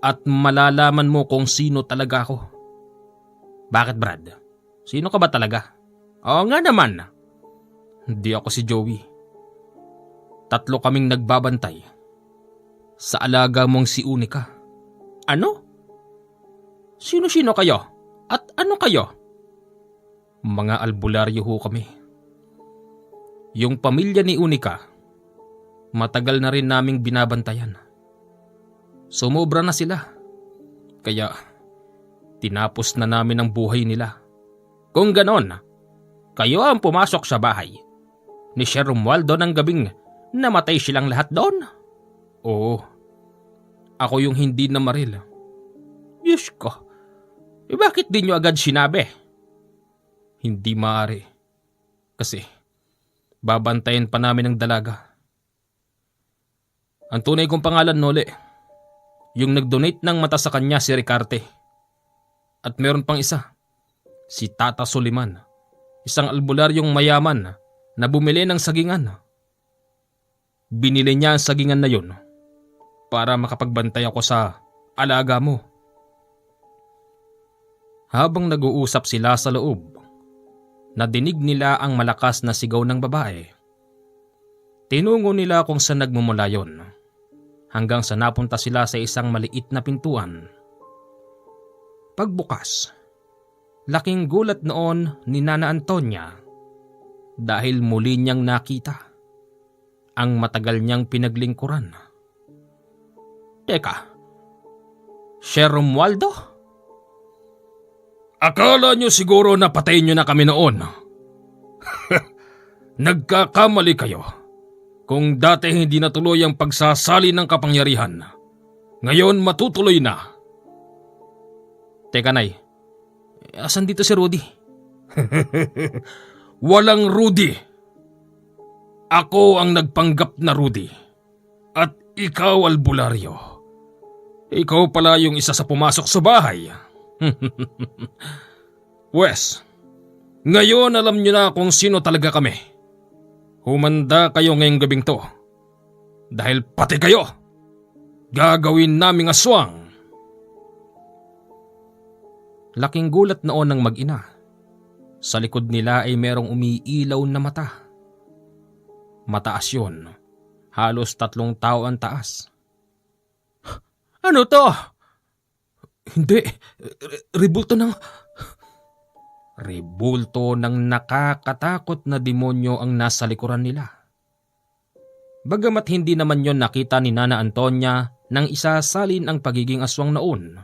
At malalaman mo kung sino talaga ako. Bakit, Brad? Sino ka ba talaga? Oo nga naman. Hindi ako si Joey. 3 kaming nagbabantay. Sa alaga mong si Unika. Ano? Sino-sino kayo? At ano kayo? Mga albularyo ho kami. Yung pamilya ni Unika, matagal na rin naming binabantayan. Sumobra na sila. Kaya tinapos na namin ang buhay nila. Kung ganon, kayo ang pumasok sa bahay ni Sir Romualdo ng gabing namatay silang lahat doon? Oo, ako yung hindi namaril. Diyos ko, bakit di nyo agad sinabi? Hindi maaari. Kasi babantayan pa namin ang dalaga. Ang tunay kong pangalan, Nole, yung nag-donate ng mata sa kanya si Ricarte. At meron pang isa, si Tata Soliman, isang albularyong mayaman na bumili ng sagingan. Binili niya ang sagingan na yun para makapagbantay ako sa alaga mo. Habang nag-uusap sila sa loob, nadinig nila ang malakas na sigaw ng babae. Tinungo nila kung saan nagmumula yon, hanggang sa napunta sila sa isang maliit na pintuan. Pagbukas, laking gulat noon ni Nana Antonia dahil muli niyang nakita ang matagal niyang pinaglingkuran. Teka, Sir Romualdo? Akala niyo siguro na patayin niyo na kami noon. Nagkakamali kayo. Kung dati hindi natuloy ang pagsasali ng kapangyarihan, ngayon matutuloy na. Teka, Nay, asan dito si Rudy? Walang Rudy. Ako ang nagpanggap na Rudy. At ikaw, albularyo. Ikaw pala yung isa sa pumasok sa bahay. Wes, ngayon alam niyo na kung sino talaga kami. Humanda kayo ngayong gabing to. Dahil pati kayo, gagawin naming aswang. Laking gulat noon ng mag-ina. Sa likod nila ay merong umiilaw na mata. Mataas yun. Halos 3 tao ang taas. Ano to? Hindi. Rebulto ng nakakatakot na demonyo ang nasa likuran nila. Bagamat hindi naman yon nakita ni Nana Antonia nang isasalin ang pagiging aswang noon.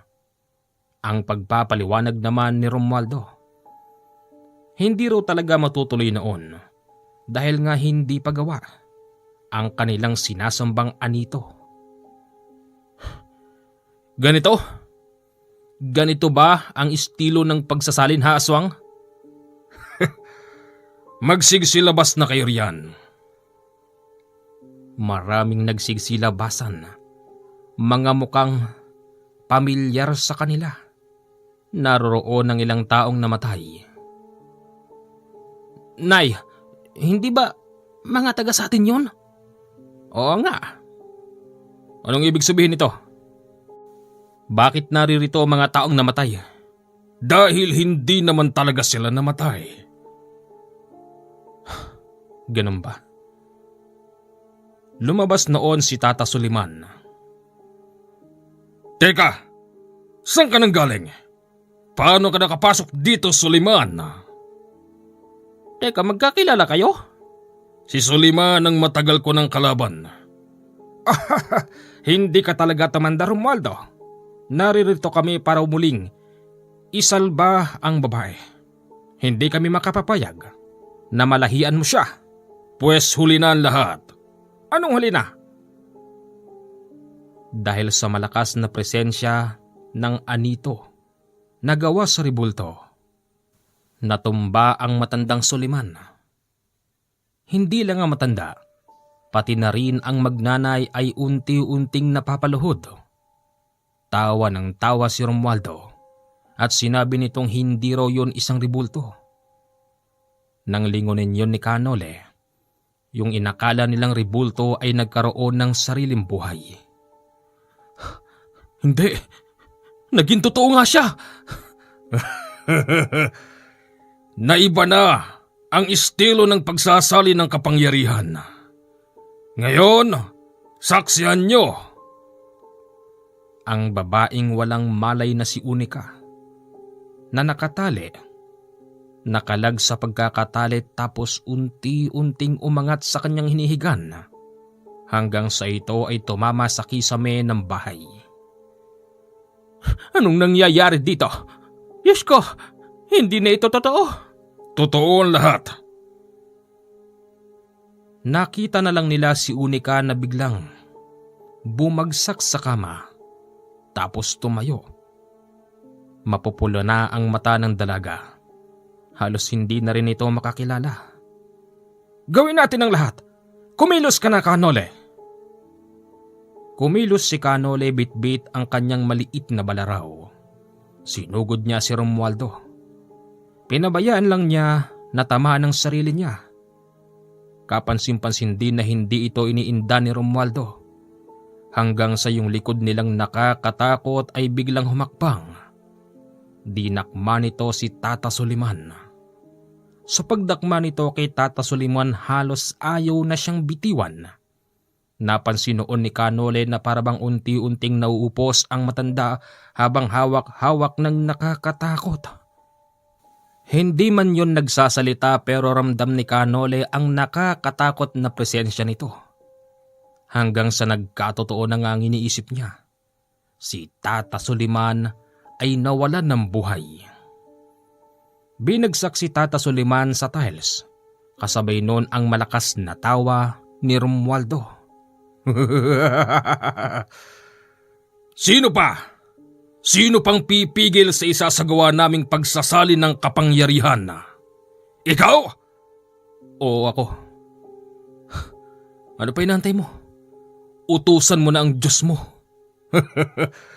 Ang pagpapaliwanag naman ni Romualdo, hindi raw talaga matutuloy noon dahil nga hindi pagawa ang kanilang sinasambang anito. Ganito? Ganito ba ang estilo ng pagsasalin, ha, aswang? Magsigsilabas na kayo riyan. Maraming nagsigsilabasan. Mga mukhang pamilyar sa kanila. Naroroon ang ilang taong namatay. Nay, hindi ba mga taga sa atin yun? Oo nga. Anong ibig sabihin nito? Bakit naririto ang mga taong namatay? Dahil hindi naman talaga sila namatay. Ganun ba? Lumabas noon si Tata Soliman. Teka, saan ka nang galing? Paano ka nakapasok dito, Soliman? Teka, magkakilala kayo? Si Soliman ang matagal ko ng kalaban. Hindi ka talaga tumanda, Romualdo. Naririto kami para umuling isalba ang babae. Hindi kami makapapayag na malahian mo siya. Pues huli na ang lahat. Anong huli na? Dahil sa malakas na presensya ng anito nagawa sa rebulto, natumba ang matandang Soliman. Hindi lang ang matanda, pati na rin ang magnanay ay unti-unting napapaluhod. Tawa ng tawa si Romualdo at sinabi nitong hindi raw yun isang rebulto. Nang lingunin yun ni Canole, yung inakala nilang rebulto ay nagkaroon ng sariling buhay. Hindi, naging totoo nga siya. Naiba na ang estilo ng pagsasali ng kapangyarihan. Ngayon, saksihan nyo. Ang babaeng walang malay na si Unica, na nakatali, nakalag sa pagkakatali tapos unti-unting umangat sa kanyang hinihigan hanggang sa ito ay tumama sa kisame ng bahay. Anong nangyayari dito? Diyos ko, hindi na ito totoo. Totoo ang lahat. Nakita na lang nila si Unica na biglang bumagsak sa kama tapos tumayo Mapupula na ang mata ng dalaga. Halos hindi na rin ito makakilala. Gawin natin ang lahat. Kumilos ka na, Kanole. Kumilos si Kanole bit-bit ang kanyang maliit na balaraw. Sinugod niya si Romualdo. Pinabayaan lang niya na tamaan ng sarili niya. Kapansin-pansin din na hindi ito iniinda ni Romualdo. Hanggang sa yung likod nilang nakakatakot ay biglang humakbang. Dinakma nito si Tata Soliman. Sa pagdakma nito kay Tata Soliman halos ayaw na siyang bitiwan. Napansin noon ni Kanole na parabang unti-unting nauupos ang matanda habang hawak-hawak ng nakakatakot. Hindi man yon nagsasalita pero ramdam ni Kanole ang nakakatakot na presensya nito. Hanggang sa nagkatotoo na nga ang iniisip niya. Si Tata Soliman ay nawalan ng buhay. Binagsak si Tata Soliman sa tiles. Kasabay noon ang malakas na tawa ni Romualdo. Sino pa? Sino pang pipigil sa isasagawa naming pagsasalin ng kapangyarihan? Ikaw? O ako. Ano pa inantay mo? Utusan mo na ang Diyos mo.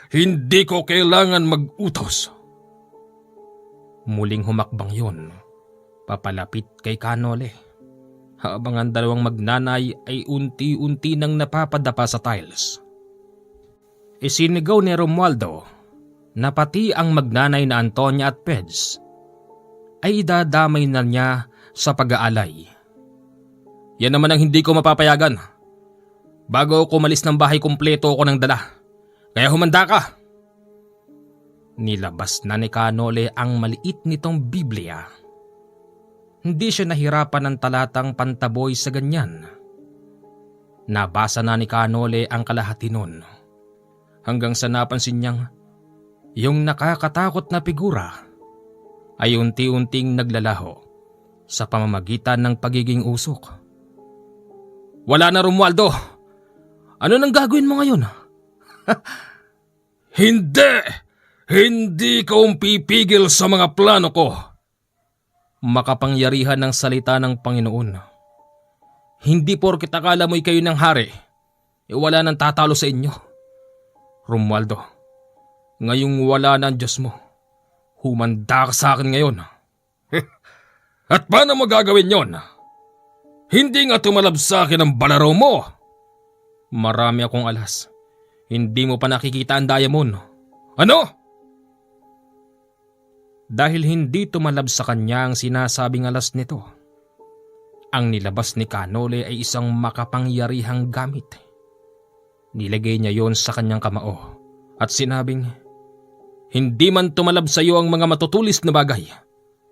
Hindi ko kailangan mag-utos. Muling humakbang yon, papalapit kay Kanole. Habang ang dalawang magnanay ay unti-unti nang napapadapa sa tiles. Isinigaw ni Romualdo na pati ang magnanay na Antonia at Peds ay idadamay na niya sa pag-aalay. Yan naman ang hindi ko mapapayagan. Bago ako umalis ng bahay kumpleto ako ng dala. Kaya humanda ka. Nilabas na ni Kanole ang maliit nitong Biblia. Hindi siya nahirapan ng talatang pantaboy sa ganyan. Nabasa na ni Kanole ang kalahati nun. Hanggang sa napansin niyang yung nakakatakot na figura ay unti-unting naglalaho sa pamamagitan ng pagiging usok. Wala na, Romualdo. Ano nang gagawin mo ngayon? Hindi! Hindi ka pipigil sa mga plano ko. Makapangyarihan ng salita ng Panginoon. Hindi porket akala mo'y kayo ng hari, wala nang tatalo sa inyo. Romualdo, ngayong wala na ang Diyos mo, humanda ka sa akin ngayon. At paano mo gagawin yon? Hindi nga tumalab sa akin ang balaro mo. Marami akong alas. Hindi mo pa nakikita ang diamond. Ano? Dahil hindi tumalab sa kanya ang sinasabing alas nito, ang nilabas ni Kanole ay isang makapangyarihang gamit. Nilagay niya yon sa kanyang kamao at sinabing, "Hindi man tumalab sa iyo ang mga matutulis na bagay,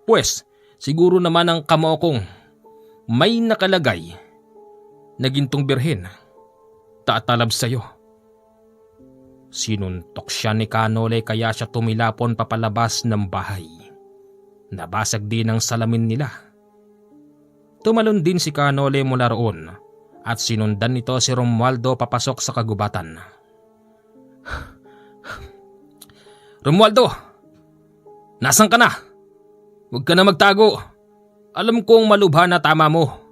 pues siguro naman ang kamao kong may nakalagay na gintong birhen, tatalab sa iyo." Sinuntok siya ni Kanole kaya siya tumilapon papalabas ng bahay. Nabasag din ang salamin nila. Tumalon din si Kanole mula roon at sinundan nito si Romualdo papasok sa kagubatan. Romualdo, nasan ka na? Huwag ka na magtago. Alam kong malubha na tama mo.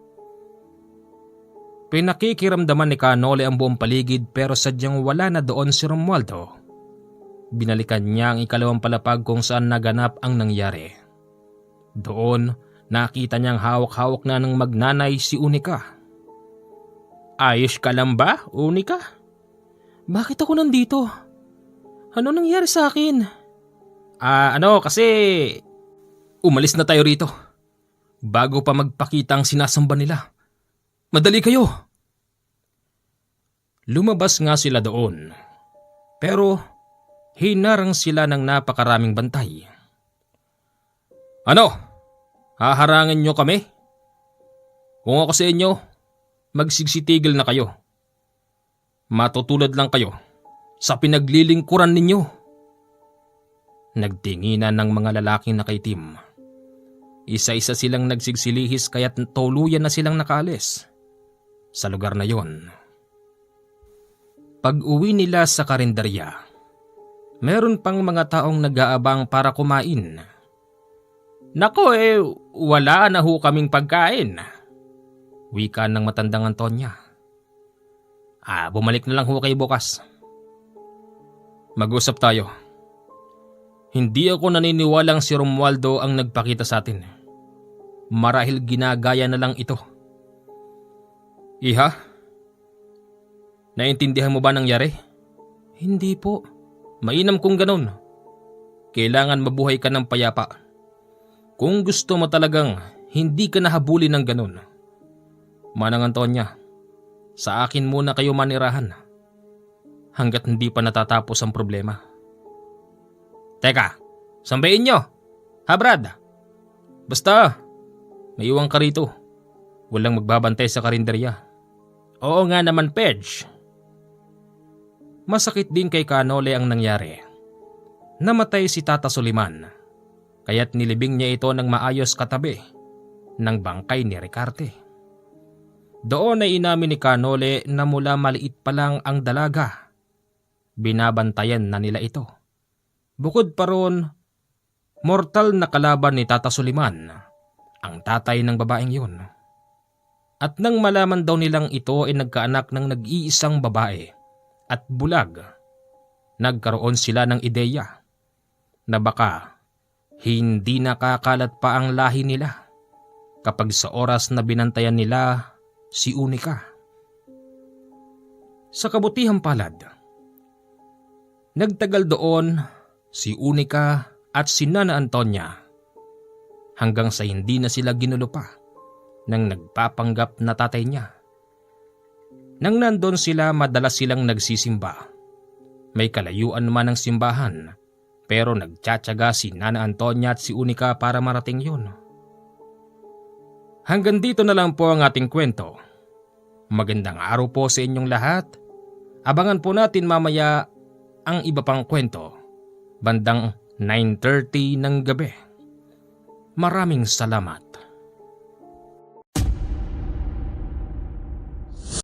Pinakikiramdaman ni Kanole ang buong paligid pero sadyang wala na doon si Romualdo. Binalikan niya ang ikalawang palapag kung saan naganap ang nangyari. Doon nakita niyang hawak-hawak na ng magnanay si Unika. "Ayos ka lang ba, Unika? Bakit ako nandito? Ano nangyari sa akin?" Kasi umalis na tayo rito. Bago pa magpakita ang sinasamba nila. Madali kayo." Lumabas nga sila doon. Pero hinarang sila ng napakaraming bantay. "Ano? Haharangin nyo kami? Kung ako sa inyo, magsigsitigil na kayo. Matutulad lang kayo sa pinaglilingkuran ninyo." Nagtinginan ng mga lalaking nakaitim. Isa-isa silang nagsigsilihis kaya't tuluyan na silang nakaalis sa lugar na yon. Pag-uwi nila sa karinderya, Meron pang mga taong nag-aabang para kumain. Nako wala na ho kaming pagkain. Wika ng matandang Antonia. Bumalik na lang ho kayo bukas. Mag-usap tayo. Hindi ako naniniwalang si Romualdo ang nagpakita sa atin. Marahil ginagaya na lang ito. Iha? Naintindihan mo ba nangyari? Hindi po. Mainam kung ganun. Kailangan mabuhay ka ng payapa. Kung gusto mo talagang hindi ka nahabulin ng ganun. Manang Antonia, sa akin muna kayo manirahan. Hanggat hindi pa natatapos ang problema. Teka, sambayin nyo. Ha Brad? Basta, may iwang ka rito. Walang magbabantay sa karinderya. Oo nga naman, Pedge. Masakit din kay Canole ang nangyari. Namatay si Tata Soliman, kaya't nilibing niya ito ng maayos katabi ng bangkay ni Ricarte. Doon ay inamin ni Canole na mula maliit pa lang ang dalaga, binabantayan na nila ito. Bukod pa roon, mortal na kalaban ni Tata Soliman ang tatay ng babaeng yun. At nang malaman daw nilang ito ay nagkaanak ng nag-iisang babae at bulag, nagkaroon sila ng ideya na baka hindi nakakalat pa ang lahi nila kapag sa oras na binantayan nila si Unica. Sa kabutihang palad, nagtagal doon si Unica at si Nana Antonia hanggang sa hindi na sila ginulo pa ng nagpapanggap na tatay niya. Nang nandun sila, madalas silang nagsisimba. May kalayuan man ang simbahan, pero nagtsatsaga si Nana Antonia at si Unica para marating yun. Hanggang dito na lang po ang ating kwento. Magandang araw po sa inyong lahat. Abangan po natin mamaya ang iba pang kwento, bandang 9:30 ng gabi. Maraming salamat.